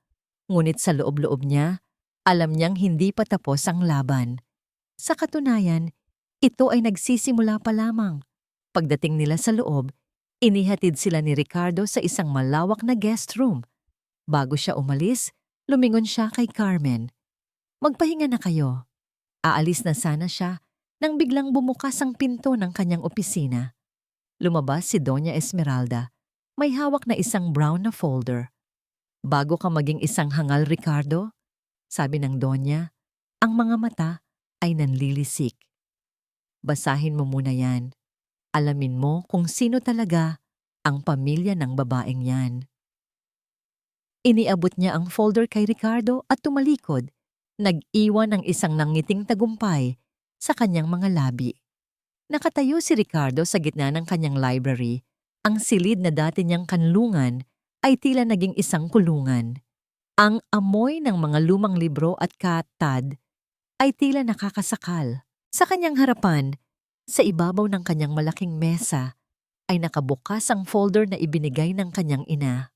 Speaker 1: Ngunit sa loob-loob niya, alam niyang hindi pa tapos ang laban. Sa katunayan, ito ay nagsisimula pa lamang. Pagdating nila sa loob, inihatid sila ni Ricardo sa isang malawak na guest room. Bago siya umalis, lumingon siya kay Carmen. Magpahinga na kayo. Aalis na sana siya nang biglang bumukas ang pinto ng kanyang opisina. Lumabas si Doña Esmeralda. May hawak na isang brown na folder. "Bago ka maging isang hangal, Ricardo," sabi ng Donya, ang mga mata ay nanlilisik. "Basahin mo muna yan. Alamin mo kung sino talaga ang pamilya ng babaeng yan." Iniabot niya ang folder kay Ricardo at tumalikod. Nag-iwan ng isang nangiting tagumpay sa kanyang mga labi. Nakatayo si Ricardo sa gitna ng kanyang library. Ang silid na dati niyang kanlungan ay tila naging isang kulungan. Ang amoy ng mga lumang libro at katad ay tila nakakasakal. Sa kanyang harapan, sa ibabaw ng kanyang malaking mesa, ay nakabukas ang folder na ibinigay ng kanyang ina.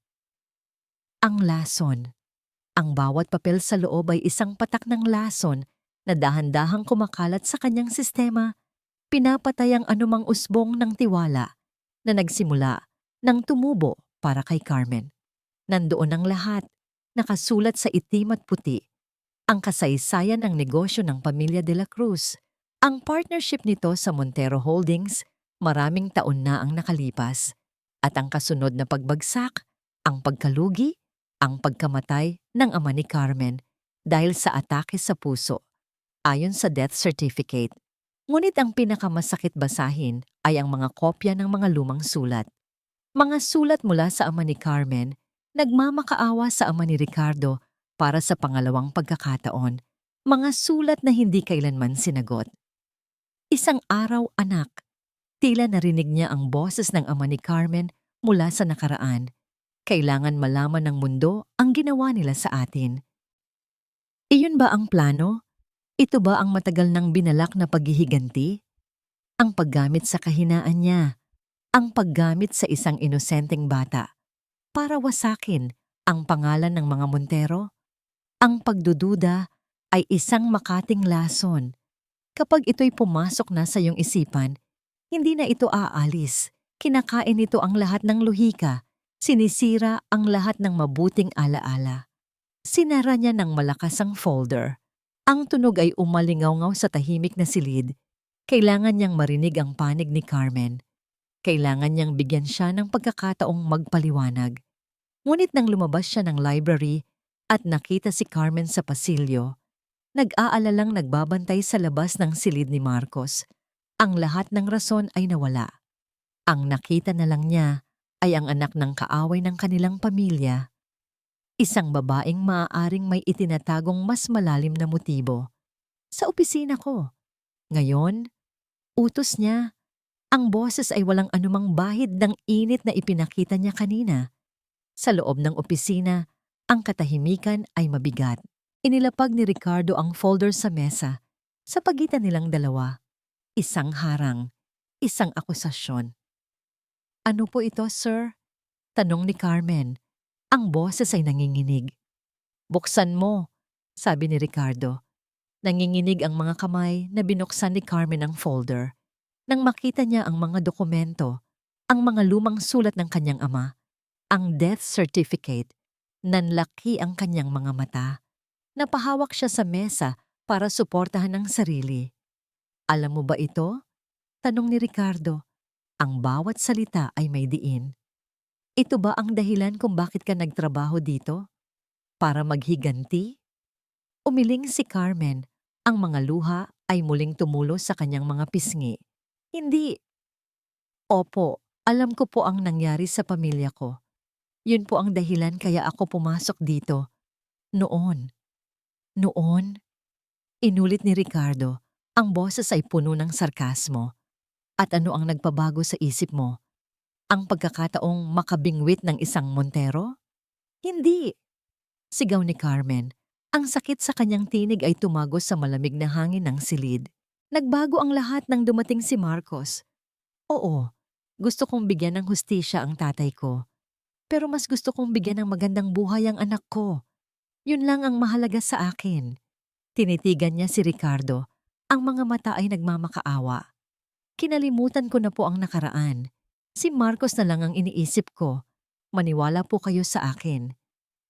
Speaker 1: Ang lason. Ang bawat papel sa loob ay isang patak ng lason na dahan-dahang kumakalat sa kanyang sistema, pinapatay ang anumang usbong ng tiwala na nagsimula nang tumubo para kay Carmen. Nandoon ang lahat, nakasulat sa itim at puti. Ang kasaysayan ng negosyo ng pamilya de la Cruz. Ang partnership nito sa Montero Holdings, maraming taon na ang nakalipas. At ang kasunod na pagbagsak, ang pagkalugi, ang pagkamatay ng ama ni Carmen dahil sa atake sa puso, ayon sa death certificate. Ngunit ang pinakamasakit basahin ay ang mga kopya ng mga lumang sulat. Mga sulat mula sa ama ni Carmen, nagmamakaawa sa ama ni Ricardo para sa pangalawang pagkakataon. Mga sulat na hindi kailanman sinagot. Isang araw, anak, tila narinig niya ang boses ng ama ni Carmen mula sa nakaraan. Kailangan malaman ng mundo ang ginawa nila sa atin. Iyon ba ang plano? Ito ba ang matagal nang binalak na paghihiganti? Ang paggamit sa kahinaan niya, ang paggamit sa isang inosenteng bata, para wasakin ang pangalan ng mga Montero? Ang pagdududa ay isang makating lason. Kapag ito'y pumasok na sa iyong isipan, hindi na ito aalis. Kinakain nito ang lahat ng lohika, sinisira ang lahat ng mabuting alaala. Sinara niya ng malakas ang folder. Ang tunog ay umalingaw-ngaw sa tahimik na silid. Kailangan niyang marinig ang panig ni Carmen. Kailangan niyang bigyan siya ng pagkakataong magpaliwanag. Ngunit nang lumabas siya ng library at nakita si Carmen sa pasilyo, nag-aalalang nagbabantay sa labas ng silid ni Marcos. Ang lahat ng rason ay nawala. Ang nakita na lang niya ay ang anak ng kaaway ng kanilang pamilya. Isang babaeng maaaring may itinatagong mas malalim na motibo. Sa opisina ko. Ngayon, utos niya. Ang boses ay walang anumang bahid ng init na ipinakita niya kanina. Sa loob ng opisina, ang katahimikan ay mabigat. Inilapag ni Ricardo ang folder sa mesa. Sa pagitan nilang dalawa, isang harang, isang akusasyon. "Ano po ito, sir?" tanong ni Carmen. Ang boses ay nanginginig. "Buksan mo," sabi ni Ricardo. Nanginginig ang mga kamay na binuksan ni Carmen ang folder. Nang makita niya ang mga dokumento, ang mga lumang sulat ng kanyang ama, ang death certificate, nanlaki ang kanyang mga mata. Napahawak siya sa mesa para suportahan ang sarili. "Alam mo ba ito?" tanong ni Ricardo. Ang bawat salita ay may diin. "Ito ba ang dahilan kung bakit ka nagtrabaho dito? Para maghiganti?" Umiling si Carmen. Ang mga luha ay muling tumulo sa kanyang mga pisngi. "Hindi." "Opo, alam ko po ang nangyari sa pamilya ko. Yun po ang dahilan kaya ako pumasok dito. Noon." "Noon?" Inulit ni Ricardo. Ang boses ay puno ng sarkasmo. "At ano ang nagpabago sa isip mo? Ang pagkakataong makabingwit ng isang Montero?" "Hindi!" sigaw ni Carmen. Ang sakit sa kanyang tinig ay tumagos sa malamig na hangin ng silid. "Nagbago ang lahat nang dumating si Marcos. Oo, gusto kong bigyan ng hustisya ang tatay ko. Pero mas gusto kong bigyan ng magandang buhay ang anak ko. Yun lang ang mahalaga sa akin." Tinitigan niya si Ricardo. Ang mga mata ay nagmamakaawa. "Kinalimutan ko na po ang nakaraan. Si Marcos na lang ang iniisip ko. Maniwala po kayo sa akin."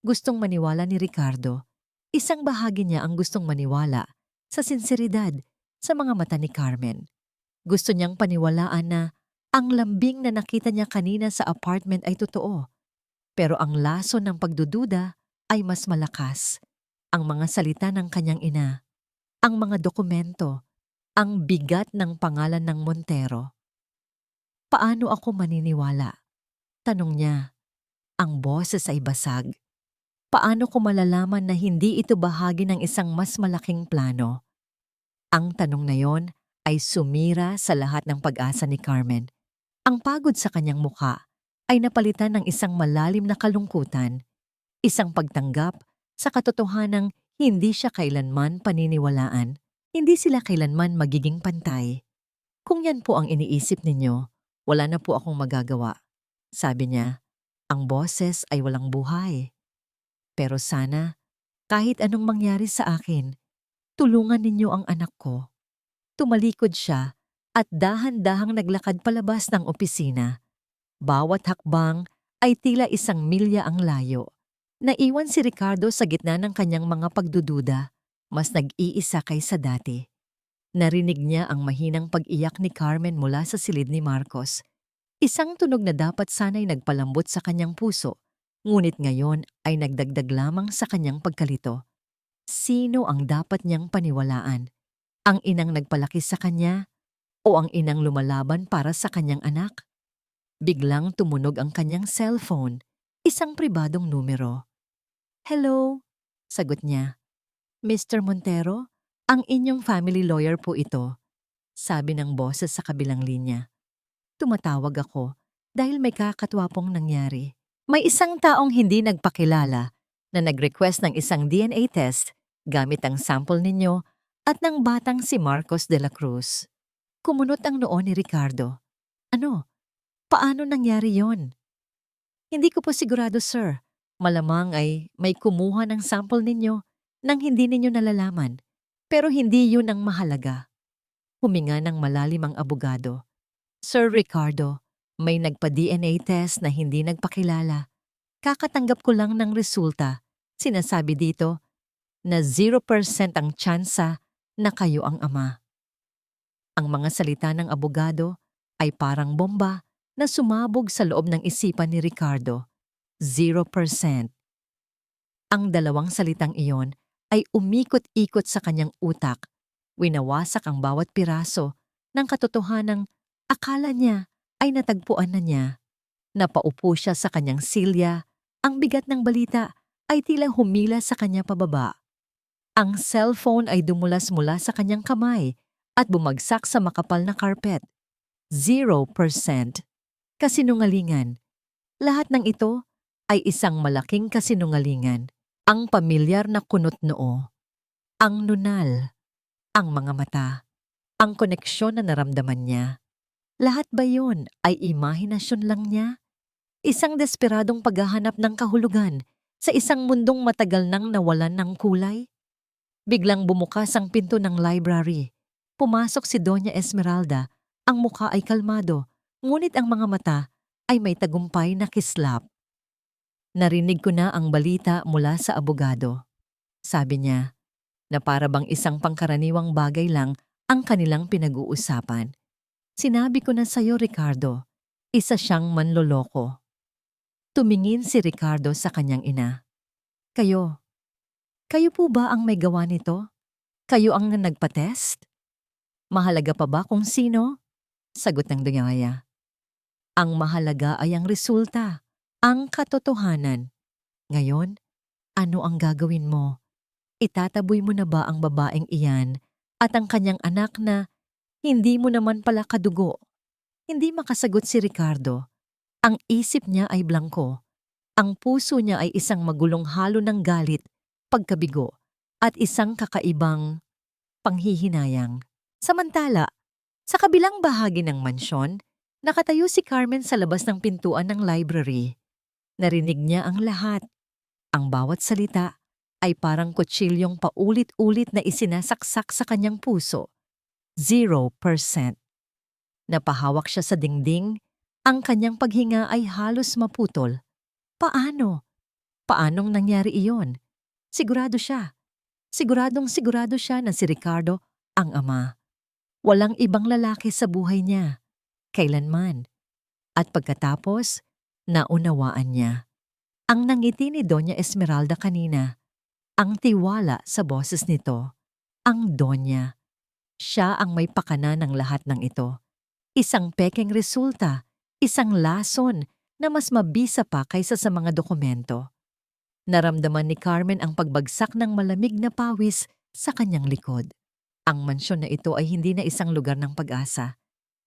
Speaker 1: Gustong maniwala ni Ricardo. Isang bahagi niya ang gustong maniwala sa sinseridad sa mga mata ni Carmen. Gusto niyang paniwalaan na ang lambing na nakita niya kanina sa apartment ay totoo. Pero ang laso ng pagdududa ay mas malakas. Ang mga salita ng kanyang ina, ang mga dokumento, ang bigat ng pangalan ng Montero. Paano ako maniniwala? Tanong niya. Ang boses ay basag. Paano ko malalaman na hindi ito bahagi ng isang mas malaking plano? Ang tanong na yon ay sumira sa lahat ng pag-asa ni Carmen. Ang pagod sa kanyang muka ay napalitan ng isang malalim na kalungkutan, isang pagtanggap sa katotohanang hindi siya kailanman paniniwalaan. Hindi sila kailanman magiging pantay. Kung yan po ang iniisip ninyo, wala na po akong magagawa. Sabi niya, ang boses ay walang buhay. Pero sana, kahit anong mangyari sa akin, tulungan ninyo ang anak ko. Tumalikod siya at dahan-dahang naglakad palabas ng opisina. Bawat hakbang ay tila 1 milya ang layo. Naiwan si Ricardo sa gitna ng kanyang mga pagdududa, mas nag-iisa kaysa dati. Narinig niya ang mahinang pag-iyak ni Carmen mula sa silid ni Marcos. Isang tunog na dapat sana'y nagpalambot sa kanyang puso, ngunit ngayon ay nagdagdag lamang sa kanyang pagkalito. Sino ang dapat niyang paniwalaan? Ang inang nagpalaki sa kanya o ang inang lumalaban para sa kanyang anak? Biglang tumunog ang kanyang cellphone, isang pribadong numero. "Hello," sagot niya. "Mr. Montero, ang inyong family lawyer po ito," sabi ng boses sa kabilang linya. Tumatawag ako dahil may kakatwa pong nangyari. May isang taong hindi nagpakilala na nag-request ng isang DNA test gamit ang sample ninyo at ng batang si Marcos de la Cruz. Kumunot ang noo ni Ricardo. "Ano? Paano nangyari yon?" "Hindi ko po sigurado, sir. Malamang ay may kumuha ng sample ninyo nang hindi ninyo nalalaman. Pero hindi yun ang mahalaga." Huminga ng malalim ang abogado. "Sir Ricardo, may nagpa-DNA test na hindi nagpakilala. Kakatanggap ko lang ng resulta. Sinasabi dito na 0% ang tsansa na kayo ang ama." Ang mga salita ng abogado ay parang bomba na sumabog sa loob ng isipan ni Ricardo. 0%. Ang dalawang salitang iyon ay umikot-ikot sa kanyang utak. Winawasak ang bawat piraso ng katotohanang akala niya ay natagpuan na niya. Napaupo siya sa kanyang silya, ang bigat ng balita ay tila humila sa kanya pababa. Ang cellphone ay dumulas mula sa kanyang kamay at bumagsak sa makapal na karpet. 0%. Kasinungalingan. Lahat ng ito ay isang malaking kasinungalingan. Ang pamilyar na kunot noo, ang nunal, ang mga mata, ang koneksyon na naramdaman niya. Lahat ba yun ay imahinasyon lang niya? Isang desperadong paghahanap ng kahulugan sa isang mundong matagal nang nawalan ng kulay? Biglang bumukas ang pinto ng library. Pumasok si Doña Esmeralda. Ang mukha ay kalmado, ngunit ang mga mata ay may tagumpay na kislap. "Narinig ko na ang balita mula sa abogado," sabi niya, na para bang isang pangkaraniwang bagay lang ang kanilang pinag-uusapan. "Sinabi ko na sa'yo, Ricardo, isa siyang manloloko." Tumingin si Ricardo sa kanyang ina. Kayo po ba ang may gawa nito? Kayo ang nagpa-test?" "Mahalaga pa ba kung sino?" sagot ng Donyaya. "Ang mahalaga ay ang resulta, ang katotohanan. Ngayon, ano ang gagawin mo? Itataboy mo na ba ang babaeng iyan at ang kanyang anak na hindi mo naman pala kadugo?" Hindi makasagot si Ricardo. Ang isip niya ay blangko. Ang puso niya ay isang magulong halo ng galit, pagkabigo, at isang kakaibang panghihinayang. Samantala, sa kabilang bahagi ng mansyon, nakatayo si Carmen sa labas ng pintuan ng library. Narinig niya ang lahat. Ang bawat salita ay parang kutsilyong paulit-ulit na isinasaksak sa kanyang puso. 0%. Napahawak siya sa dingding. Ang kanyang paghinga ay halos maputol. Paano? Paanong nangyari iyon? Sigurado siya. Siguradong sigurado siya na si Ricardo ang ama. Walang ibang lalaki sa buhay niya, kailanman. At pagkatapos, naunawaan niya. Ang nangiti ni Doña Esmeralda kanina, ang tiwala sa boses nito, ang Doña. Siya ang may pakana ng lahat ng ito. Isang pekeng resulta, isang lason na mas mabisa pa kaysa sa mga dokumento. Naramdaman ni Carmen ang pagbagsak ng malamig na pawis sa kanyang likod. Ang mansyon na ito ay hindi na isang lugar ng pag-asa.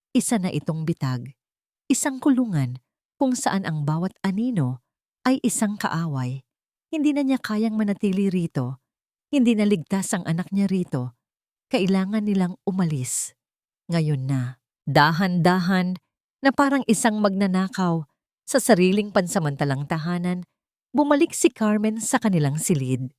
Speaker 1: Isa na itong bitag. Isang kulungan kung saan ang bawat anino ay isang kaaway. Hindi na niya kayang manatili rito. Hindi na ligtas ang anak niya rito. Kailangan nilang umalis. Ngayon na, dahan-dahan, na parang isang magnanakaw sa sariling pansamantalang tahanan, bumalik si Carmen sa kanilang silid.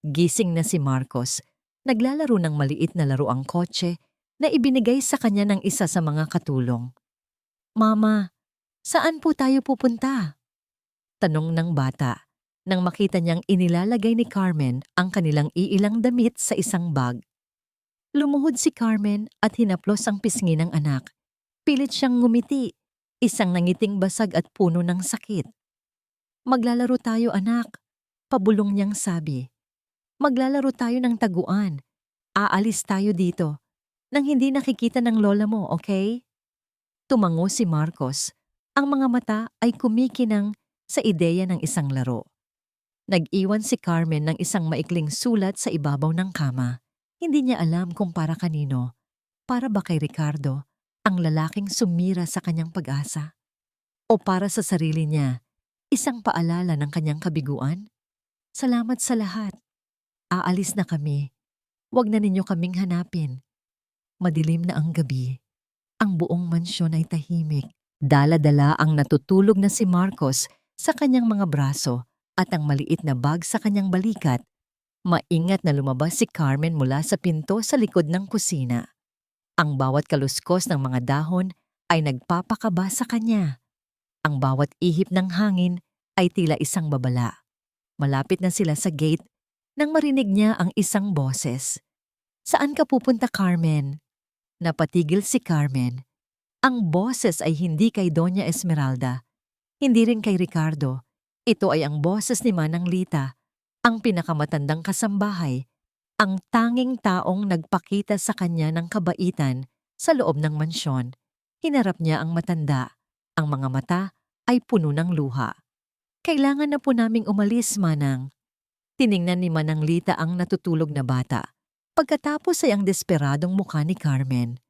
Speaker 1: Gising na si Marcos, naglalaro ng maliit na laruang kotse na ibinigay sa kanya ng isa sa mga katulong. "Mama, saan po tayo pupunta?" Tanong ng bata nang makita niyang inilalagay ni Carmen ang kanilang iilang damit sa isang bag. Lumuhod si Carmen at hinaplos ang pisngi ng anak. Pilit siyang ngumiti, isang nangiting basag at puno ng sakit. "Maglalaro tayo, anak," pabulong niyang sabi. "Maglalaro tayo ng taguan. Aalis tayo dito nang hindi nakikita ng lola mo, okay?" Tumango si Marcos. Ang mga mata ay kumikinang sa ideya ng isang laro. Nag-iwan si Carmen ng isang maikling sulat sa ibabaw ng kama. Hindi niya alam kung para kanino. Para ba kay Ricardo, ang lalaking sumira sa kanyang pag-asa? O para sa sarili niya, isang paalala ng kanyang kabiguan? "Salamat sa lahat. Aalis na kami. Huwag na ninyo kaming hanapin." Madilim na ang gabi. Ang buong mansyon ay tahimik. Dala-dala ang natutulog na si Marcos sa kanyang mga braso at ang maliit na bag sa kanyang balikat. Maingat na lumabas si Carmen mula sa pinto sa likod ng kusina. Ang bawat kaluskos ng mga dahon ay nagpapakaba sa kanya. Ang bawat ihip ng hangin ay tila isang babala. Malapit na sila sa gate nang marinig niya ang isang boses. "Saan ka pupunta, Carmen?" Napatigil si Carmen. Ang boses ay hindi kay Doña Esmeralda, hindi rin kay Ricardo. Ito ay ang boses ni Manang Lita, ang pinakamatandang kasambahay, ang tanging taong nagpakita sa kanya ng kabaitan sa loob ng mansyon. Hinarap niya ang matanda. Ang mga mata ay puno ng luha. "Kailangan na po naming umalis, Manang." Tiningnan ni Manang Lita ang natutulog na bata. Pagkatapos ay ang desperadong mukha ni Carmen.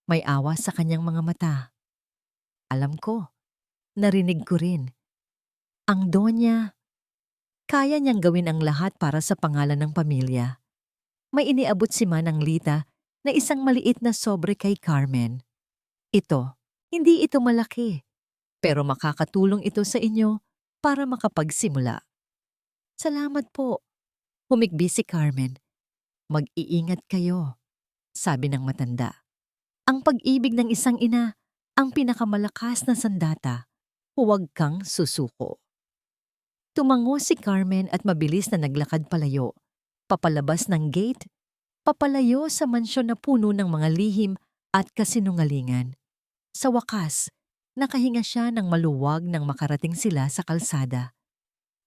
Speaker 1: May awa sa kanyang mga mata. "Alam ko, narinig ko rin. Ang Donya, kaya niyang gawin ang lahat para sa pangalan ng pamilya." May iniabot si Manang Lita na isang maliit na sobre kay Carmen. "Ito, hindi ito malaki, pero makakatulong ito sa inyo para makapagsimula." "Salamat po." Humikbi si Carmen. "Mag-iingat kayo," sabi ng matanda. Ang pag-ibig ng isang ina, ang pinakamalakas na sandata. Huwag kang susuko. Tumango si Carmen at mabilis na naglakad palayo. Papalabas ng gate, papalayo sa mansyon na puno ng mga lihim at kasinungalingan. Sa wakas, nakahinga siya ng maluwag nang makarating sila sa kalsada.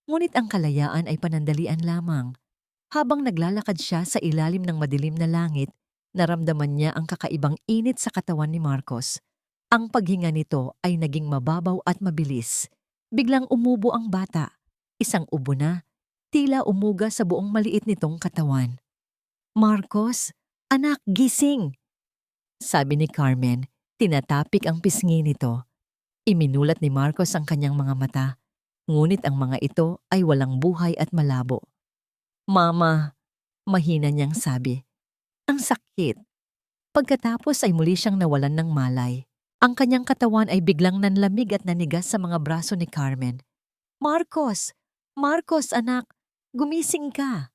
Speaker 1: Ngunit ang kalayaan ay panandalian lamang. Habang naglalakad siya sa ilalim ng madilim na langit, naramdaman niya ang kakaibang init sa katawan ni Marcos. Ang paghinga nito ay naging mababaw at mabilis. Biglang umubo ang bata. Isang ubo na, tila umuga sa buong maliit nitong katawan. "Marcos, anak, gising!" sabi ni Carmen, tinatapik ang pisngi nito. Iminulat ni Marcos ang kanyang mga mata, ngunit ang mga ito ay walang buhay at malabo. "Mama," mahina niyang sabi. Ang sakit. Pagkatapos ay muli siyang nawalan ng malay. Ang kanyang katawan ay biglang nanlamig at nanigas sa mga braso ni Carmen. "Marcos! Marcos, anak! Gumising ka!"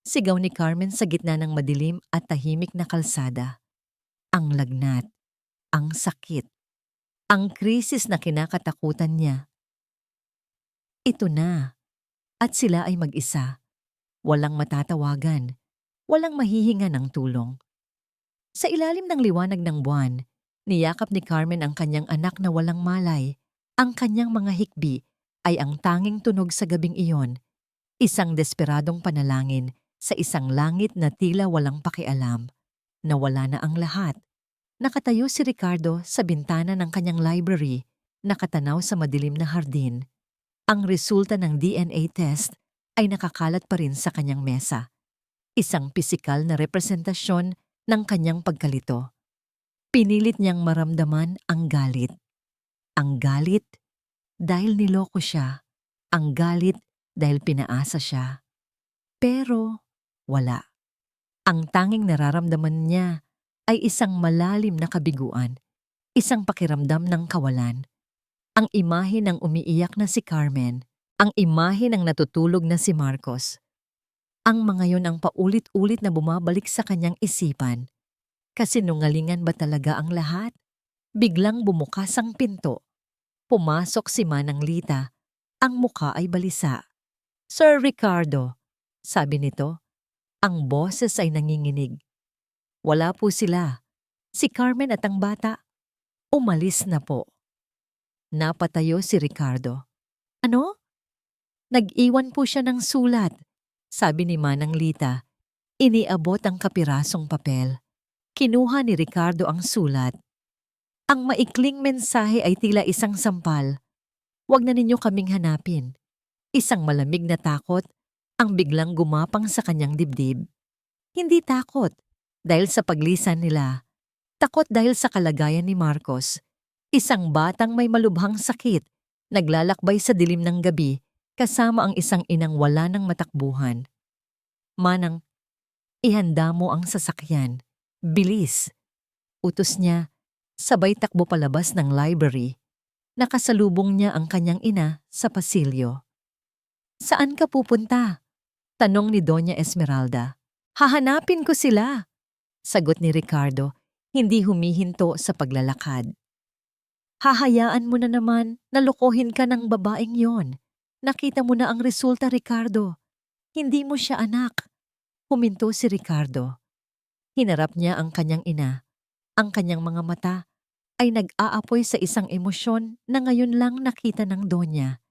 Speaker 1: Sigaw ni Carmen sa gitna ng madilim at tahimik na kalsada. Ang lagnat, ang sakit, ang krisis na kinakatakutan niya. Ito na. At sila ay mag-isa. Walang matatawagan. Walang mahihinga ng tulong. Sa ilalim ng liwanag ng buwan, niyakap ni Carmen ang kanyang anak na walang malay. Ang kanyang mga hikbi ay ang tanging tunog sa gabing iyon, isang desperadong panalangin sa isang langit na tila walang pakialam. Nawala na ang lahat. Nakatayo si Ricardo sa bintana ng kanyang library, nakatanaw sa madilim na hardin. Ang resulta ng DNA test ay nakakalat pa rin sa kanyang mesa. Isang pisikal na representasyon ng kanyang pagkalito. Pinilit niyang maramdaman ang galit. Ang galit dahil niloko siya. Ang galit dahil pinaasa siya. Pero wala. Ang tanging nararamdaman niya ay isang malalim na kabiguan, isang pakiramdam ng kawalan. Ang imahe ng umiiyak na si Carmen, ang imahe ng natutulog na si Marcos. Ang mga yon ang paulit-ulit na bumabalik sa kanyang isipan. Kasinungalingan ba talaga ang lahat? Biglang bumukas ang pinto. Pumasok si Manang Lita. Ang muka ay balisa. "Sir Ricardo," sabi nito. Ang boses ay nanginginig. Wala po sila. Si Carmen at ang bata. Umalis na po. Napatayo si Ricardo. "Ano?" "Nag-iwan po siya ng sulat," sabi ni Manang Lita. Iniabot ang kapirasong papel. Kinuha ni Ricardo ang sulat. Ang maikling mensahe ay tila isang sampal. "Huwag na ninyo kaming hanapin." Isang malamig na takot ang biglang gumapang sa kanyang dibdib. Hindi takot dahil sa paglisan nila. Takot dahil sa kalagayan ni Marcos. Isang batang may malubhang sakit, naglalakbay sa dilim ng gabi kasama ang isang inang wala ng matakbuhan. "Manang, ihanda mo ang sasakyan. Bilis." Utos niya, sabay takbo palabas ng library. Nakasalubong niya ang kanyang ina sa pasilyo. "Saan ka pupunta?" tanong ni Doña Esmeralda. "Hahanapin ko sila," sagot ni Ricardo, hindi humihinto sa paglalakad. "Hahayaan mo na naman na lokohin ka ng babaeng yon. Nakita mo na ang resulta, Ricardo. Hindi mo siya anak." Huminto si Ricardo. Hinarap niya ang kanyang ina. Ang kanyang mga mata ay nag-aapoy sa isang emosyon na ngayon lang nakita ng Donya.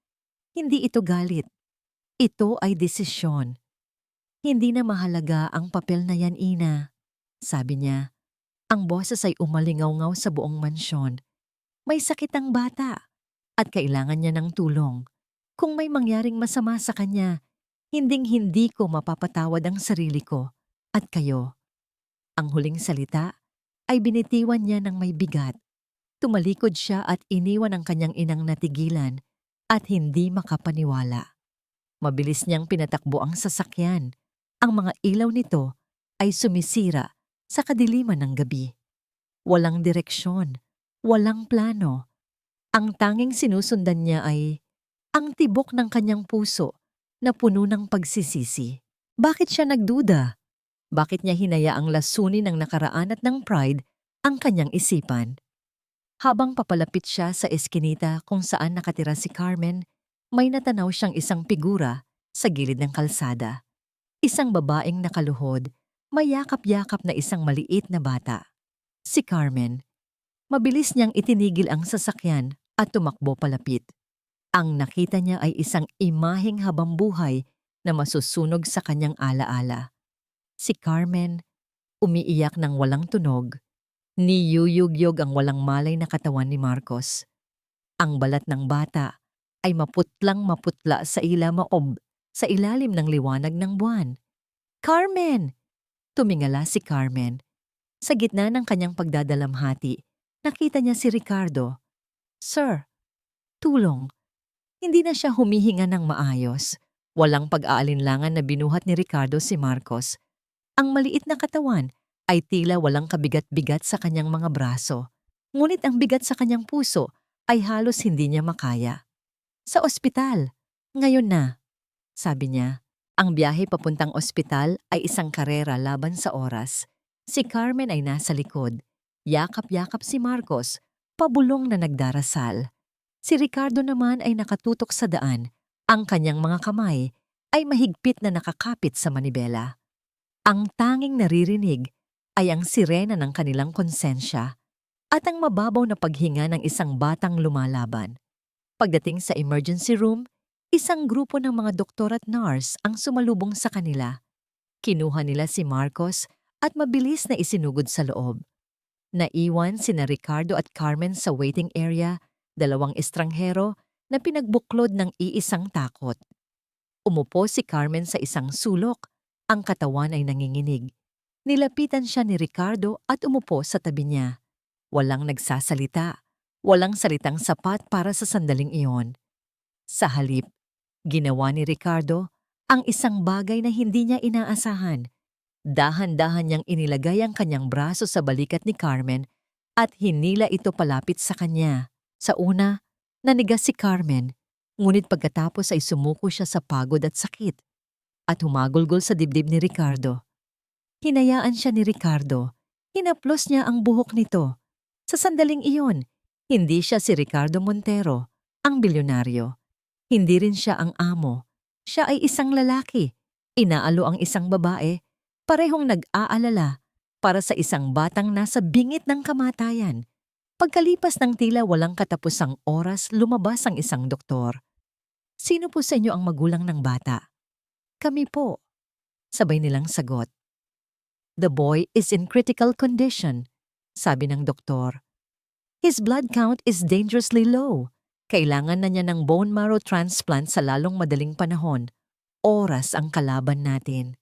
Speaker 1: Hindi ito galit. Ito ay desisyon. "Hindi na mahalaga ang papel na yan, ina," sabi niya. Ang boses ay umalingaw-ngaw sa buong mansyon. May sakit ang bata at kailangan niya ng tulong. Kung may mangyaring masama sa kanya, hinding-hindi ko mapapatawad ang sarili ko at kayo. Ang huling salita ay binitiwan niya ng may bigat. Tumalikod siya at iniwan ang kanyang inang natigilan at hindi makapaniwala. Mabilis niyang pinatakbo ang sasakyan. Ang mga ilaw nito ay sumisira sa kadiliman ng gabi. Walang direksyon, walang plano. Ang tanging sinusundan niya ay ang tibok ng kanyang puso na puno ng pagsisisi. Bakit siya nagduda? Bakit niya hinayaang lasunin ng nakaraan at ng pride ang kanyang isipan? Habang papalapit siya sa eskinita kung saan nakatira si Carmen, may natanaw siyang isang figura sa gilid ng kalsada. Isang babaeng nakaluhod, may yakap-yakap na isang maliit na bata. Si Carmen. Mabilis niyang itinigil ang sasakyan at tumakbo palapit. Ang nakita niya ay isang imaheng habambuhay na masusunog sa kanyang alaala. Si Carmen, umiiyak ng walang tunog. Niyuyugyog ang walang malay na katawan ni Marcos. Ang balat ng bata ay maputlang maputla sa ilamaob sa ilalim ng liwanag ng buwan. "Carmen!" Tumingala si Carmen. Sa gitna ng kanyang pagdadalamhati, nakita niya si Ricardo. "Sir, tulong." Hindi na siya humihinga ng maayos. Walang pag-aalinlangan na binuhat ni Ricardo si Marcos. Ang maliit na katawan ay tila walang kabigat-bigat sa kanyang mga braso. Ngunit ang bigat sa kanyang puso ay halos hindi niya makaya. "Sa ospital. Ngayon na," sabi niya. Ang biyahe papuntang ospital ay isang karera laban sa oras. Si Carmen ay nasa likod. Yakap-yakap si Marcos, pabulong na nagdarasal. Si Ricardo naman ay nakatutok sa daan. Ang kanyang mga kamay ay mahigpit na nakakapit sa manibela. Ang tanging naririnig ay ang sirena ng kanilang konsensya at ang mababaw na paghinga ng isang batang lumalaban. Pagdating sa emergency room, isang grupo ng mga doktor at nurse ang sumalubong sa kanila. Kinuha nila si Marcos at mabilis na isinugod sa loob. Naiwan sina Ricardo at Carmen sa waiting area, dalawang estranghero na pinagbuklod ng iisang takot. Umupo si Carmen sa isang sulok, ang katawan ay nanginginig. Nilapitan siya ni Ricardo at umupo sa tabi niya. Walang nagsasalita, walang salitang sapat para sa sandaling iyon. Sa halip, ginawa ni Ricardo ang isang bagay na hindi niya inaasahan. Dahan-dahan niyang inilagay ang kanyang braso sa balikat ni Carmen at hinila ito palapit sa kanya. Sa una, nanigas si Carmen, ngunit pagkatapos ay sumuko siya sa pagod at sakit at humagulgol sa dibdib ni Ricardo. Hinayaan siya ni Ricardo. Hinaplos niya ang buhok nito. Sa sandaling iyon, hindi siya si Ricardo Montero, ang bilyonaryo. Hindi rin siya ang amo. Siya ay isang lalaki. Inaalo ang isang babae, parehong nag-aalala para sa isang batang nasa bingit ng kamatayan. Pagkalipas ng tila walang katapusang oras, lumabas ang isang doktor. Sino po sa inyo ang magulang ng bata? Kami po. Sabay nilang sagot. The boy is in critical condition, sabi ng doktor. His blood count is dangerously low. Kailangan na niya ng bone marrow transplant sa lalong madaling panahon. Oras ang kalaban natin.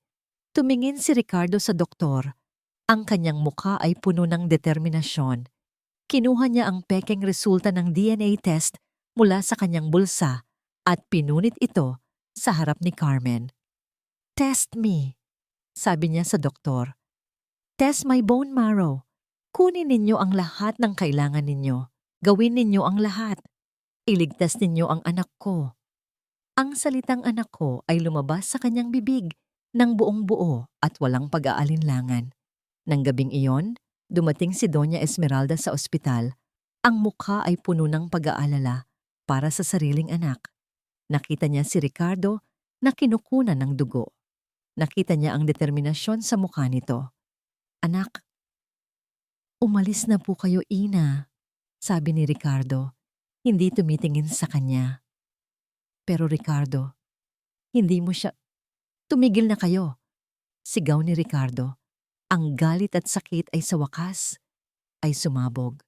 Speaker 1: Tumingin si Ricardo sa doktor. Ang kanyang mukha ay puno ng determinasyon. Kinuha niya ang pekeng resulta ng DNA test mula sa kanyang bulsa at pinunit ito sa harap ni Carmen. Test me, sabi niya sa doktor. Test my bone marrow. Kunin ninyo ang lahat ng kailangan ninyo. Gawin ninyo ang lahat. Iligtas ninyo ang anak ko. Ang salitang anak ko ay lumabas sa kanyang bibig ng buong buo at walang pag-aalinlangan. Nang gabing iyon, dumating si Doña Esmeralda sa ospital. Ang mukha ay puno ng pag-aalala para sa sariling anak. Nakita niya si Ricardo na kinukunan ng dugo. Nakita niya ang determinasyon sa mukha nito. Anak, umalis na po kayo, Ina, sabi ni Ricardo, hindi tumitingin sa kanya. Pero Ricardo, hindi mo siya... Tumigil na kayo, sigaw ni Ricardo. Ang galit at sakit ay sa wakas, ay sumabog.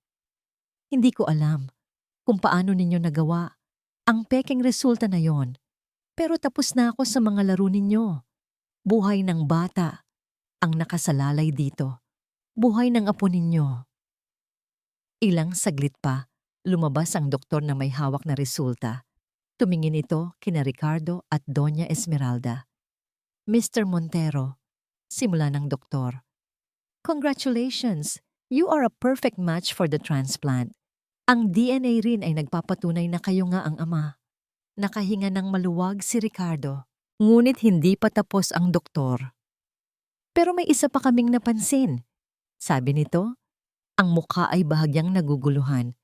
Speaker 1: Hindi ko alam kung paano ninyo nagawa ang pekeng resulta na yon. Pero tapos na ako sa mga laro ninyo. Buhay ng bata ang nakasalalay dito. Buhay ng apo ninyo. Ilang saglit pa, lumabas ang doktor na may hawak na resulta. Tumingin ito kina Ricardo at Doña Esmeralda. Mr. Montero, simula ng doktor. Congratulations! You are a perfect match for the transplant. Ang DNA rin ay nagpapatunay na kayo nga ang ama. Nakahinga ng maluwag si Ricardo. Ngunit hindi pa tapos ang doktor. Pero may isa pa kaming napansin. Sabi nito, ang mukha ay bahagyang naguguluhan.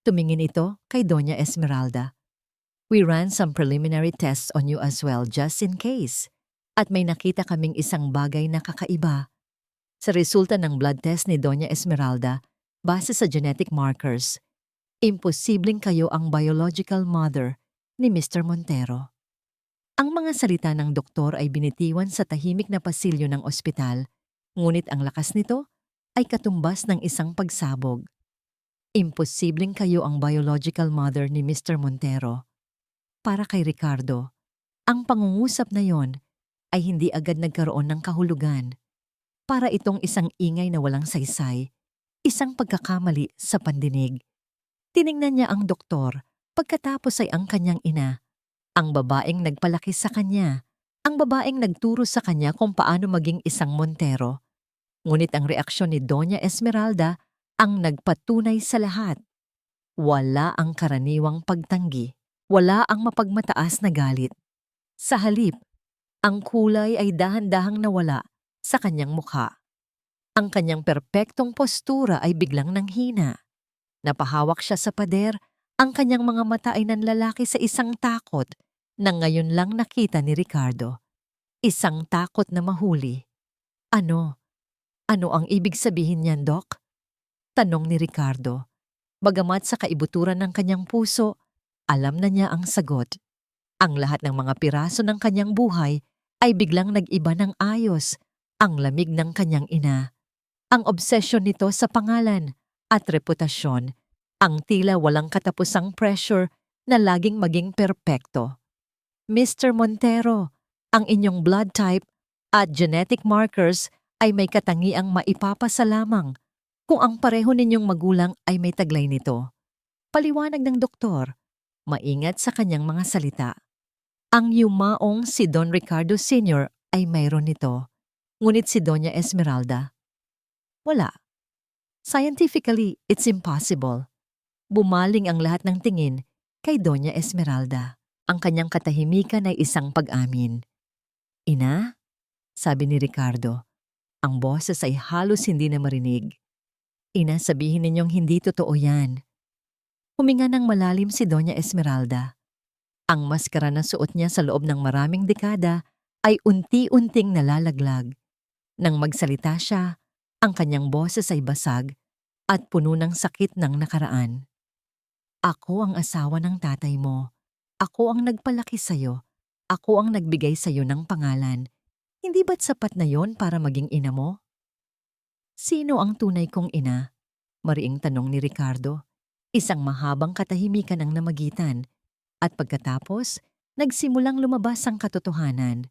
Speaker 1: Tumingin ito kay Doña Esmeralda. We ran some preliminary tests on you as well just in case. At may nakita kaming isang bagay na kakaiba. Sa resulta ng blood test ni Doña Esmeralda, base sa genetic markers, imposibleng kayo ang biological mother ni Mr. Montero. Ang mga salita ng doktor ay binitiwan sa tahimik na pasilyo ng ospital, ngunit ang lakas nito ay katumbas ng isang pagsabog. Imposibleng kayo ang biological mother ni Mr. Montero. Para kay Ricardo, ang pangungusap na yon ay hindi agad nagkaroon ng kahulugan. Para itong isang ingay na walang saysay, isang pagkakamali sa pandinig. Tiningnan niya ang doktor, pagkatapos ay ang kanyang ina. Ang babaeng nagpalaki sa kanya, ang babaeng nagturo sa kanya kung paano maging isang Montero. Ngunit ang reaksyon ni Doña Esmeralda ang nagpatunay sa lahat. Wala ang karaniwang pagtanggi, wala ang mapagmataas na galit. Sa halip, ang kulay ay dahan-dahang nawala sa kanyang mukha. Ang kanyang perpektong postura ay biglang nanghina. Napahawak siya sa pader, ang kanyang mga mata ay nanlalaki sa isang takot na ngayon lang nakita ni Ricardo. Isang takot na mahuli. Ano? Ano ang ibig sabihin niyan, Doc? Tanong ni Ricardo. Bagamat sa kaibuturan ng kanyang puso, alam na niya ang sagot. Ang lahat ng mga piraso ng kanyang buhay ay biglang nag-iba ng ayos. Ang lamig ng kanyang ina. Ang obsesyon nito sa pangalan at reputasyon. Ang tila walang katapusang pressure na laging maging perpekto. Mr. Montero, ang inyong blood type at genetic markers ay may katangiang maipapasa lamang kung ang pareho ninyong magulang ay may taglay nito. Paliwanag ng doktor, maingat sa kanyang mga salita. Ang yumaong si Don Ricardo Sr. ay mayroon nito, ngunit si Doña Esmeralda, wala. Scientifically, it's impossible. Bumaling ang lahat ng tingin kay Doña Esmeralda. Ang kanyang katahimikan ay isang pag-amin. Ina? Sabi ni Ricardo. Ang boses ay halos hindi na marinig. Ina, sabihin ninyong hindi totoo yan. Huminga ng malalim si Doña Esmeralda. Ang maskara na suot niya sa loob ng maraming dekada ay unti-unting nalalaglag. Nang magsalita siya, ang kanyang boses ay basag at puno ng sakit ng nakaraan. Ako ang asawa ng tatay mo. Ako ang nagpalaki sa'yo. Ako ang nagbigay sa'yo ng pangalan. Hindi ba't sapat na yon para maging ina mo? Sino ang tunay kong ina? Mariing tanong ni Ricardo. Isang mahabang katahimikan ang namagitan. At pagkatapos, nagsimulang lumabas ang katotohanan.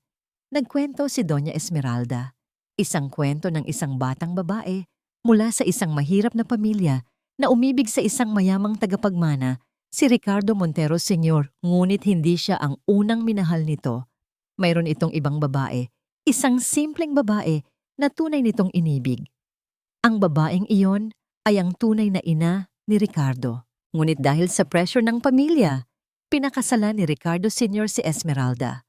Speaker 1: Nagkwento si Doña Esmeralda. Isang kwento ng isang batang babae mula sa isang mahirap na pamilya na umibig sa isang mayamang tagapagmana, si Ricardo Montero Sr. Ngunit hindi siya ang unang minahal nito. Mayroon itong ibang babae, isang simpleng babae na tunay nitong inibig. Ang babaeng iyon ay ang tunay na ina ni Ricardo. Ngunit dahil sa pressure ng pamilya, pinakasalan ni Ricardo Sr. si Esmeralda.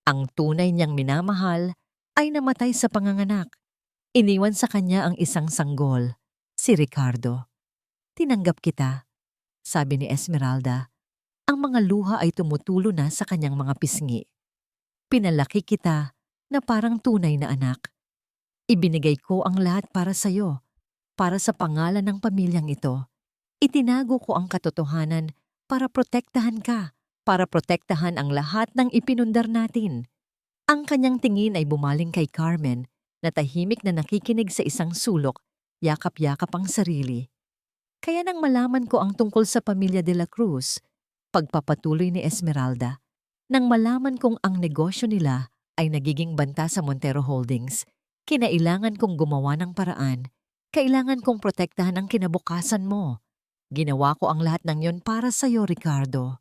Speaker 1: Ang tunay niyang minamahal ay namatay sa panganganak. Iniwan sa kanya ang isang sanggol, si Ricardo. Tinanggap kita, sabi ni Esmeralda. Ang mga luha ay tumutulo na sa kanyang mga pisngi. Pinalaki kita na parang tunay na anak. Ibinigay ko ang lahat para sa'yo, para sa pangalan ng pamilyang ito. Itinago ko ang katotohanan para protektahan ka, para protektahan ang lahat ng ipinundar natin. Ang kanyang tingin ay bumaling kay Carmen, na tahimik na nakikinig sa isang sulok, yakap-yakap ang sarili. Kaya nang malaman ko ang tungkol sa pamilya de la Cruz, pagpapatuloy ni Esmeralda, nang malaman kong ang negosyo nila ay nagiging banta sa Montero Holdings, kinailangan kong gumawa ng paraan. Kailangan kong protektahan ang kinabukasan mo. Ginawa ko ang lahat ng yon para sa iyo, Ricardo.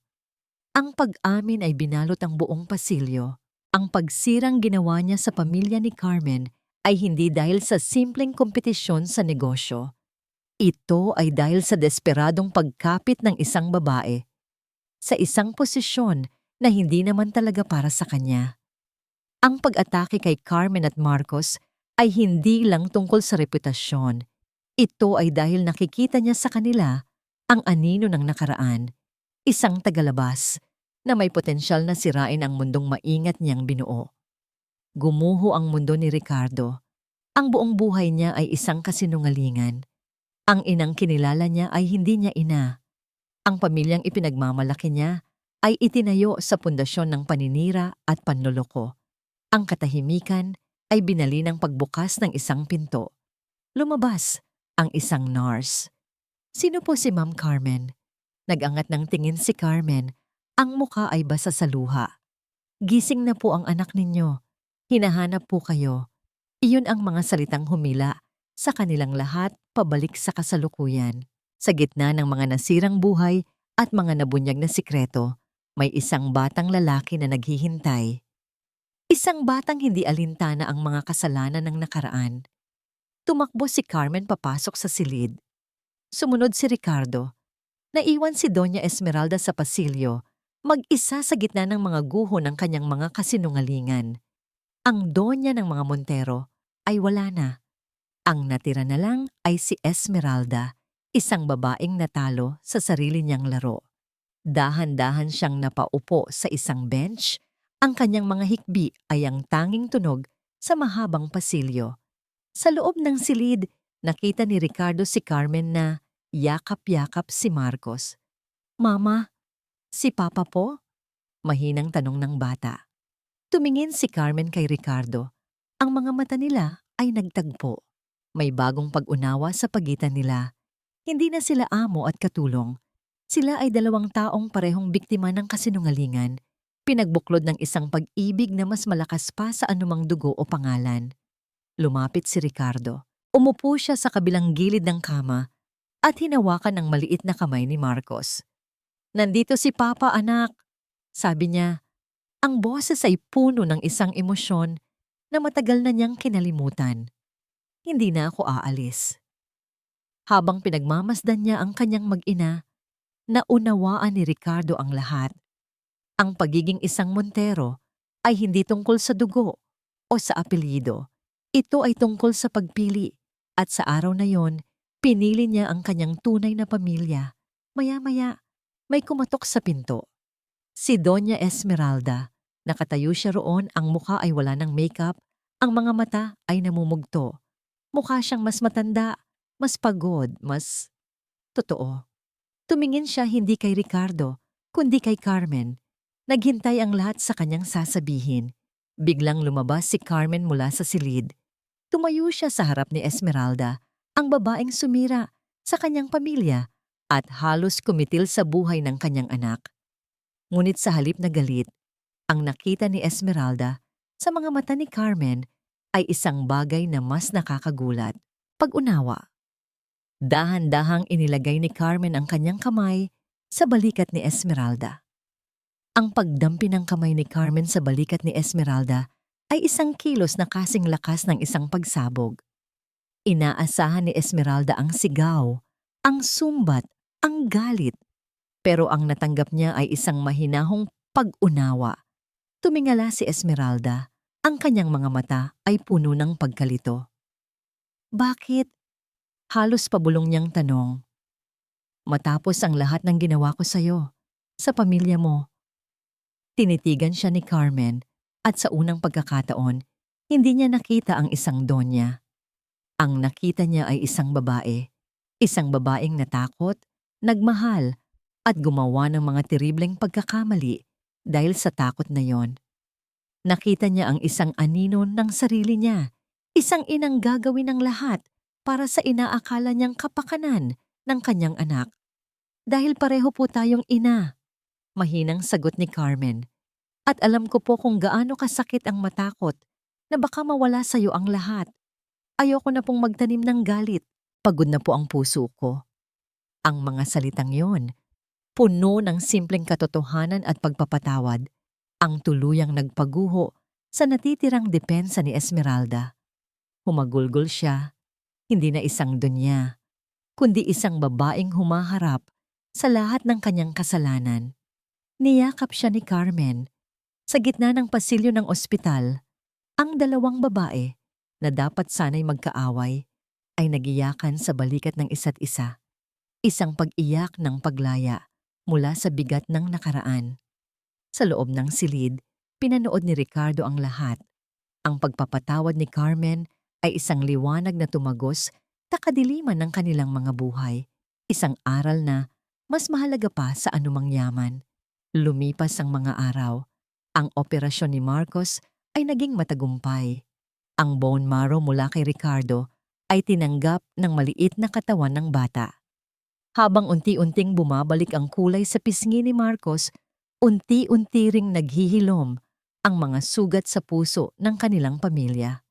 Speaker 1: Ang pag-amin ay binalot ang buong pasilyo. Ang pagsirang ginawa niya sa pamilya ni Carmen ay hindi dahil sa simpleng kompetisyon sa negosyo. Ito ay dahil sa desperadong pagkapit ng isang babae sa isang posisyon na hindi naman talaga para sa kanya. Ang pag-atake kay Carmen at Marcos ay hindi lang tungkol sa reputasyon. Ito ay dahil nakikita niya sa kanila ang anino ng nakaraan, isang tagalabas na may potensyal na sirain ang mundong maingat niyang binuo. Gumuho ang mundo ni Ricardo. Ang buong buhay niya ay isang kasinungalingan. Ang inang kinilala niya ay hindi niya ina. Ang pamilyang ipinagmamalaki niya ay itinayo sa pundasyon ng paninira at panloloko. Ang katahimikan ay binali ng pagbukas ng isang pinto. Lumabas ang isang nurse. Sino po si Ma'am Carmen? Nag-angat ng tingin si Carmen. Ang muka ay basa sa luha. Gising na po ang anak ninyo. Hinahanap po kayo. Iyon ang mga salitang humila sa kanilang lahat pabalik sa kasalukuyan. Sa gitna ng mga nasirang buhay at mga nabunyag na sikreto, may isang batang lalaki na naghihintay. Isang batang hindi alintana ang mga kasalanan ng nakaraan. Tumakbo si Carmen papasok sa silid. Sumunod si Ricardo. Naiwan si Doña Esmeralda sa pasilyo, mag-isa sa gitna ng mga guho ng kanyang mga kasinungalingan. Ang donya ng mga Montero ay wala na. Ang natira na lang ay si Esmeralda, isang babaeng natalo sa sarili niyang laro. Dahan-dahan siyang napaupo sa isang bench. Ang kanyang mga hikbi ay ang tanging tunog sa mahabang pasilyo. Sa loob ng silid, nakita ni Ricardo si Carmen na yakap-yakap si Marcos. "Mama, si Papa po?" Mahinang tanong ng bata. Tumingin si Carmen kay Ricardo. Ang mga mata nila ay nagtagpo. May bagong pag-unawa sa pagitan nila. Hindi na sila amo at katulong. Sila ay dalawang taong parehong biktima ng kasinungalingan, pinagbuklod ng isang pag-ibig na mas malakas pa sa anumang dugo o pangalan. Lumapit si Ricardo. Umupo siya sa kabilang gilid ng kama at hinawakan ang maliit na kamay ni Marcos. "Nandito si Papa, anak," sabi niya. Ang boses ay puno ng isang emosyon na matagal na niyang kinalimutan. "Hindi na ako aalis." Habang pinagmamasdan niya ang kanyang mag-ina, naunawaan ni Ricardo ang lahat. Ang pagiging isang Montero ay hindi tungkol sa dugo o sa apelyido. Ito ay tungkol sa pagpili, at sa araw na yon, pinili niya ang kanyang tunay na pamilya. Maya-maya, may kumatok sa pinto. Si Doña Esmeralda. Nakatayo siya roon, ang mukha ay wala ng makeup, ang mga mata ay namumugto. Mukha siyang mas matanda, mas pagod, mas totoo. Tumingin siya hindi kay Ricardo, kundi kay Carmen. Naghintay ang lahat sa kanyang sasabihin. Biglang lumabas si Carmen mula sa silid. Tumayo siya sa harap ni Esmeralda, ang babaeng sumira sa kanyang pamilya at halos kumitil sa buhay ng kanyang anak. Ngunit sa halip na galit, ang nakita ni Esmeralda sa mga mata ni Carmen ay isang bagay na mas nakakagulat: pag-unawa. Dahan-dahang inilagay ni Carmen ang kanyang kamay sa balikat ni Esmeralda. Ang pagdampi ng kamay ni Carmen sa balikat ni Esmeralda ay isang kilos na kasing lakas ng isang pagsabog. Inaasahan ni Esmeralda ang sigaw, ang sumbat, ang galit. Pero ang natanggap niya ay isang mahinahong pag-unawa. Tumingala si Esmeralda, ang kanyang mga mata ay puno ng pagkalito. "Bakit?" Halos pabulong niyang tanong. "Matapos ang lahat ng ginawa ko sa'yo, sa pamilya mo." Tinitigan siya ni Carmen at sa unang pagkakataon, hindi niya nakita ang isang donya. Ang nakita niya ay isang babaeng natakot, nagmahal, at gumawa ng mga teribleng pagkakamali dahil sa takot na yon. Nakita niya ang isang anino ng sarili niya, isang inang gagawin ng lahat para sa inaakala niyang kapakanan ng kanyang anak. "Dahil pareho po tayong ina," mahinang sagot ni Carmen. "At alam ko po kung gaano kasakit ang matakot na baka mawala sa'yo ang lahat. Ayoko na pong magtanim ng galit. Pagod na po ang puso ko." Ang mga salitang yon, puno ng simpleng katotohanan at pagpapatawad, ang tuluyang nagpaguho sa natitirang depensa ni Esmeralda. Humagulgol siya, hindi na isang donya, kundi isang babaeng humaharap sa lahat ng kanyang kasalanan. Niyakap siya ni Carmen. Sa gitna ng pasilyo ng ospital, ang dalawang babae na dapat sana'y magkaaway ay nagiyakan sa balikat ng isa't isa. Isang pag-iyak ng paglaya mula sa bigat ng nakaraan. Sa loob ng silid, pinanood ni Ricardo ang lahat. Ang pagpapatawad ni Carmen ay isang liwanag na tumagos sa kadiliman ng kanilang mga buhay. Isang aral na mas mahalaga pa sa anumang yaman. Lumipas ang mga araw. Ang operasyon ni Marcos ay naging matagumpay. Ang bone marrow mula kay Ricardo ay tinanggap ng maliit na katawan ng bata. Habang unti-unting bumabalik ang kulay sa pisngi ni Marcos, unti-unti ring naghihilom ang mga sugat sa puso ng kanilang pamilya.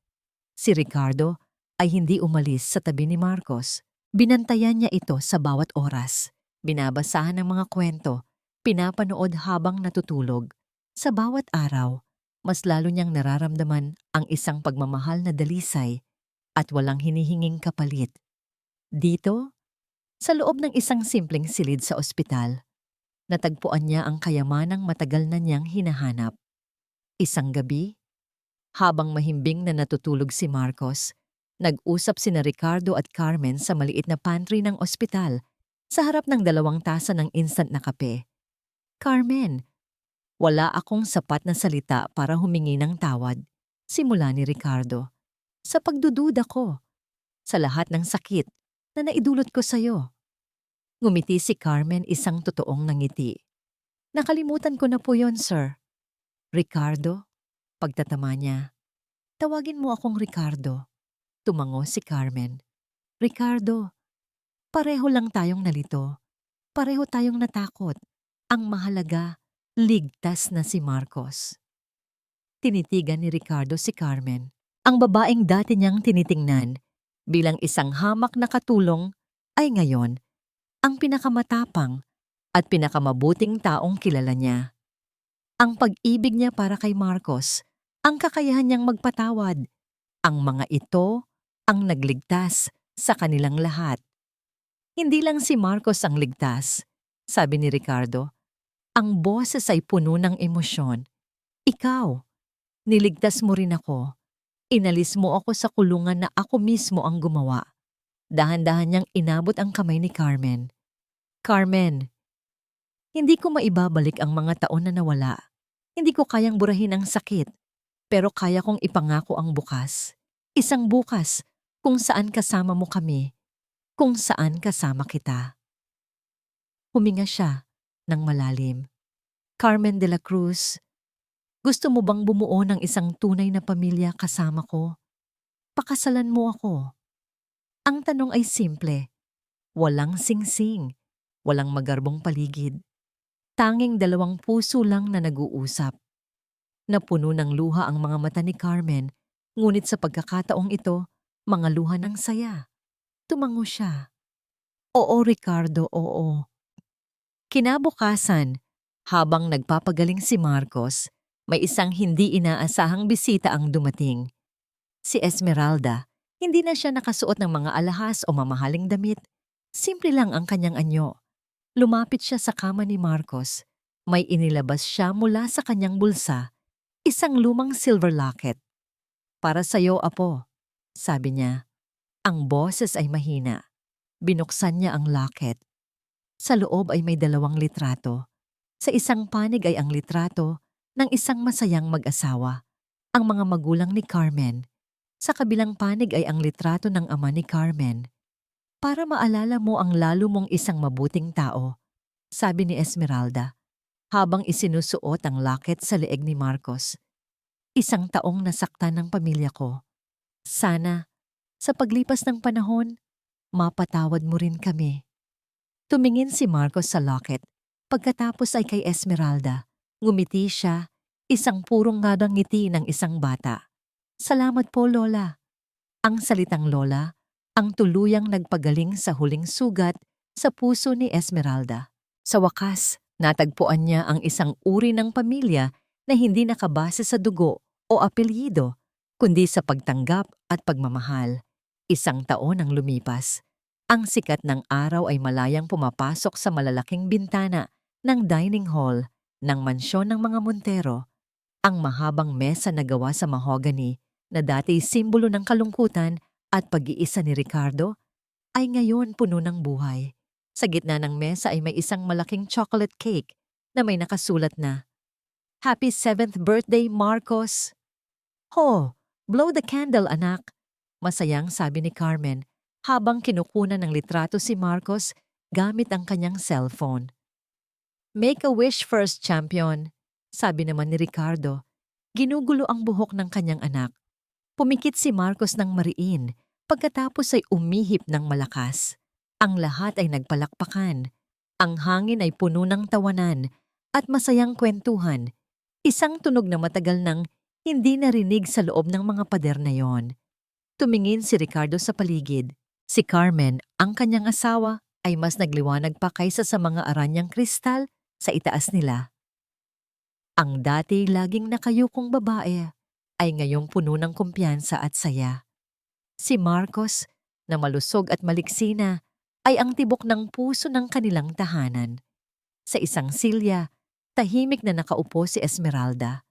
Speaker 1: Si Ricardo ay hindi umalis sa tabi ni Marcos. Binantayan niya ito sa bawat oras. Binabasahan ng mga kwento, pinapanood habang natutulog. Sa bawat araw, mas lalo niyang nararamdaman ang isang pagmamahal na dalisay at walang hinihinging kapalit. Dito, sa loob ng isang simpleng silid sa ospital, natagpuan niya ang kayamanang matagal na niyang hinahanap. Isang gabi, habang mahimbing na natutulog si Marcos, nag-usap sina Ricardo at Carmen sa maliit na pantry ng ospital sa harap ng 2 tasa ng instant na kape. "Carmen, wala akong sapat na salita para humingi ng tawad. Simula ni Ricardo, sa pagdududa ko, sa lahat ng sakit na naidulot ko sa'yo. Ngumiti si Carmen, isang totoong nangiti. Nakalimutan ko na po yon, sir. Ricardo, pagtatama niya. Tawagin mo akong Ricardo. Tumango si Carmen. Ricardo, pareho lang tayong nalito. Pareho tayong natakot. Ang mahalaga, ligtas na si Marcos. Tinitigan ni Ricardo si Carmen, ang babaeng dati niyang tinitingnan bilang isang hamak na katulong, ay ngayon ang pinakamatapang at pinakamabuting taong kilala niya. Ang pag-ibig niya para kay Marcos, ang kakayahan niyang magpatawad, ang mga ito ang nagligtas sa kanilang lahat. Hindi lang si Marcos ang ligtas, sabi ni Ricardo. Ang boses ay puno ng emosyon. Ikaw, niligtas mo rin ako. Inalis mo ako sa kulungan na ako mismo ang gumawa. Dahan-dahan niyang inabot ang kamay ni Carmen. Carmen, hindi ko maibabalik ang mga taon na nawala. Hindi ko kayang burahin ang sakit, pero kaya kong ipangako ang bukas. Isang bukas kung saan kasama mo kami, kung saan kasama kita. Huminga siya ng malalim. Carmen de la Cruz, gusto mo bang bumuo ng isang tunay na pamilya kasama ko? Pakasalan mo ako. Ang tanong ay simple. Walang singsing, walang magarbong paligid. Tanging dalawang puso lang na nag-uusap. Napuno ng luha ang mga mata ni Carmen, ngunit sa pagkakataong ito, mga luha ng saya. Tumango siya. Oo, Ricardo, oo. Kinabukasan, habang nagpapagaling si Marcos, may isang hindi inaasahang bisita ang dumating. Si Esmeralda, hindi na siya nakasuot ng mga alahas o mamahaling damit. Simple lang ang kanyang anyo. Lumapit siya sa kama ni Marcos. May inilabas siya mula sa kanyang bulsa, isang lumang silver locket. Para sa'yo, apo, sabi niya. Ang boses ay mahina. Binuksan niya ang locket. Sa loob ay may 2 litrato. Sa isang panig ay ang litrato ng isang masayang mag-asawa, ang mga magulang ni Carmen. Sa kabilang panig ay ang litrato ng ama ni Carmen. Para maalala mo ang lalo mong isang mabuting tao, sabi ni Esmeralda, habang isinusuot ang locket sa leeg ni Marcos. Isang taong nasaktan ng pamilya ko. Sana, sa paglipas ng panahon, mapatawad mo rin kami. Tumingin si Marcos sa locket. Pagkatapos ay kay Esmeralda. Ngumiti siya, isang purong ngadang ngiti ng isang bata. Salamat po, Lola. Ang salitang Lola, ang tuluyang nagpagaling sa huling sugat sa puso ni Esmeralda. Sa wakas, natagpuan niya ang isang uri ng pamilya na hindi nakabase sa dugo o apelyido, kundi sa pagtanggap at pagmamahal. Isang taon ang lumipas. Ang sikat ng araw ay malayang pumapasok sa malalaking bintana ng dining hall ng mansyon ng mga Montero. Ang mahabang mesa na gawa sa mahogany na dati simbolo ng kalungkutan at pag-iisa ni Ricardo ay ngayon puno ng buhay. Sa gitna ng mesa ay may isang malaking chocolate cake na may nakasulat na, Happy 7th birthday, Marcos! Ho, blow the candle, anak! Masayang sabi ni Carmen habang kinukunan ng litrato si Marcos gamit ang kanyang cellphone. Make a wish first, champion, sabi naman ni Ricardo. Ginugulo ang buhok ng kanyang anak. Pumikit si Marcos ng mariin, pagkatapos ay umihip ng malakas. Ang lahat ay nagpalakpakan. Ang hangin ay puno ng tawanan at masayang kwentuhan. Isang tunog na matagal nang hindi narinig sa loob ng mga pader na yon. Tumingin si Ricardo sa paligid. Si Carmen, ang kanyang asawa, ay mas nagliwanag pa kaysa sa mga aranyang kristal sa itaas nila. Ang dati laging nakayukong babae ay ngayong puno ng kumpiyansa at saya. Si Marcos, na malusog at maliksina, ay ang tibok ng puso ng kanilang tahanan. Sa isang silya, tahimik na nakaupo si Esmeralda.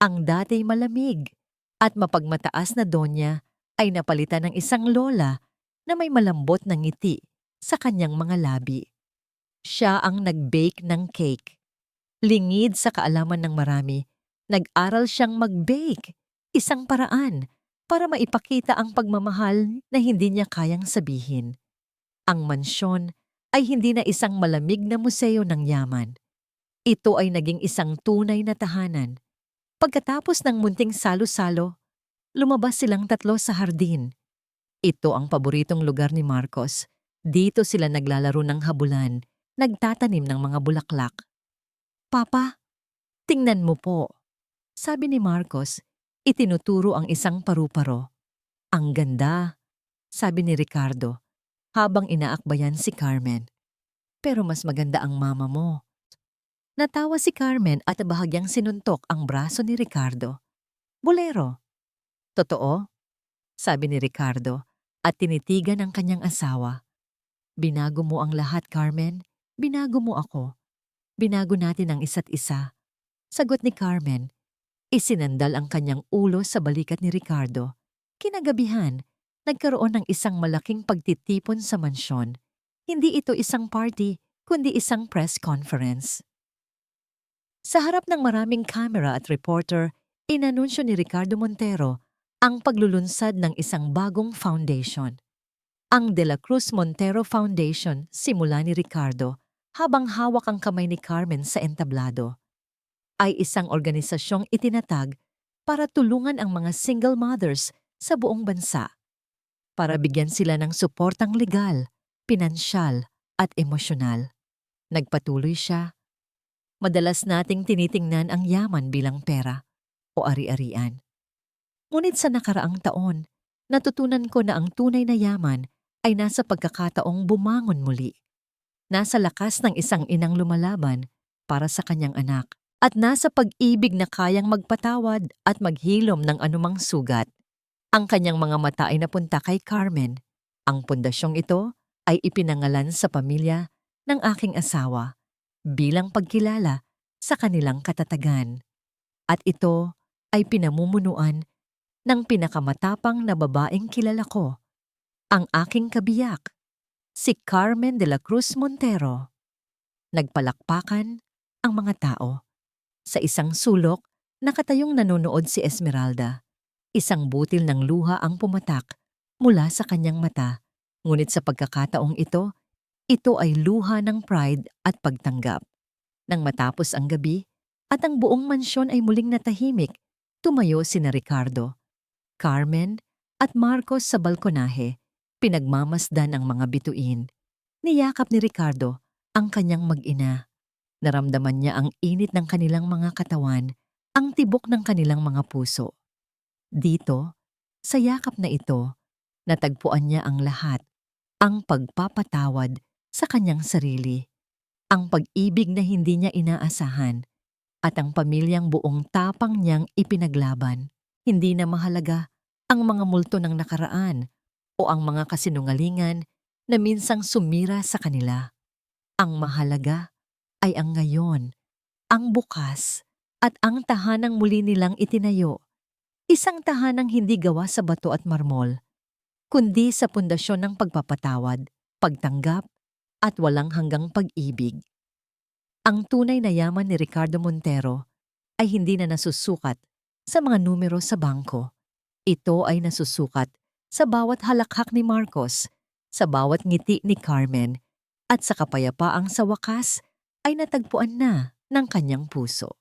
Speaker 1: Ang dati malamig at mapagmataas na donya ay napalitan ng isang lola na may malambot na ngiti sa kanyang mga labi. Siya ang nag-bake ng cake. Lingid sa kaalaman ng marami, nag-aral siyang mag-bake. Isang paraan para maipakita ang pagmamahal na hindi niya kayang sabihin. Ang mansyon ay hindi na isang malamig na museo ng yaman. Ito ay naging isang tunay na tahanan. Pagkatapos ng munting salo-salo, lumabas silang tatlo sa hardin. Ito ang paboritong lugar ni Marcos. Dito sila naglalaro ng habulan, nagtatanim ng mga bulaklak. "Papa, tingnan mo po," sabi ni Marcos, itinuturo ang isang paru-paro. "Ang ganda," sabi ni Ricardo, habang inaakbayan si Carmen. "Pero mas maganda ang mama mo." Natawa si Carmen at bahagyang sinuntok ang braso ni Ricardo. "Bolero." "Totoo?" sabi ni Ricardo at tinitigan ang kanyang asawa. "Binago mo ang lahat, Carmen. Binago mo ako. Binago natin ang isa't isa." Sagot ni Carmen. Isinandal ang kanyang ulo sa balikat ni Ricardo. Kinagabihan, nagkaroon ng isang malaking pagtitipon sa mansyon. Hindi ito isang party, kundi isang press conference. Sa harap ng maraming camera at reporter, inanunsyo ni Ricardo Montero ang paglulunsad ng isang bagong foundation. Ang De La Cruz Montero Foundation, simula ni Ricardo, habang hawak ang kamay ni Carmen sa entablado, ay isang organisasyong itinatag para tulungan ang mga single mothers sa buong bansa, para bigyan sila ng suportang legal, pinansyal at emosyonal. Nagpatuloy siya. "Madalas nating tinitingnan ang yaman bilang pera o ari-arian. Ngunit sa nakaraang taon, natutunan ko na ang tunay na yaman ay nasa pagkakataong bumangon muli. Nasa lakas ng isang inang lumalaban para sa kanyang anak at nasa pag-ibig na kayang magpatawad at maghilom ng anumang sugat." Ang kanyang mga mata ay napunta kay Carmen. "Ang pundasyong ito ay ipinangalan sa pamilya ng aking asawa bilang pagkilala sa kanilang katatagan. At ito ay pinamumunuan ng pinakamatapang na babaeng kilala ko, ang aking kabiyak, si Carmen de la Cruz Montero." Nagpalakpakan ang mga tao. Sa isang sulok, nakatayong nanonood si Esmeralda. Isang butil ng luha ang pumatak mula sa kanyang mata. Ngunit sa pagkakataong ito ay luha ng pride at pagtanggap. Nang matapos ang gabi at ang buong mansyon ay muling natahimik, tumayo sina Ricardo, Carmen at Marcos sa balkonahe. Pinagmamasdan ang mga bituin. Niyakap ni Ricardo ang kanyang mag-ina. Naramdaman niya ang init ng kanilang mga katawan, ang tibok ng kanilang mga puso. Dito, sa yakap na ito, natagpuan niya ang lahat, ang pagpapatawad sa kanyang sarili, ang pag-ibig na hindi niya inaasahan, at ang pamilyang buong tapang niyang ipinaglaban. Hindi na mahalaga ang mga multo ng nakaraan o ang mga kasinungalingan na minsang sumira sa kanila. Ang mahalaga ay ang ngayon, ang bukas, at ang tahanang muli nilang itinayo. Isang tahanang hindi gawa sa bato at marmol, kundi sa pundasyon ng pagpapatawad, pagtanggap, at walang hanggang pag-ibig. Ang tunay na yaman ni Ricardo Montero ay hindi na nasusukat sa mga numero sa bangko. Ito ay nasusukat sa bawat halakhak ni Marcos, sa bawat ngiti ni Carmen, at sa kapayapaang sa wakas ay natagpuan na ng kanyang puso.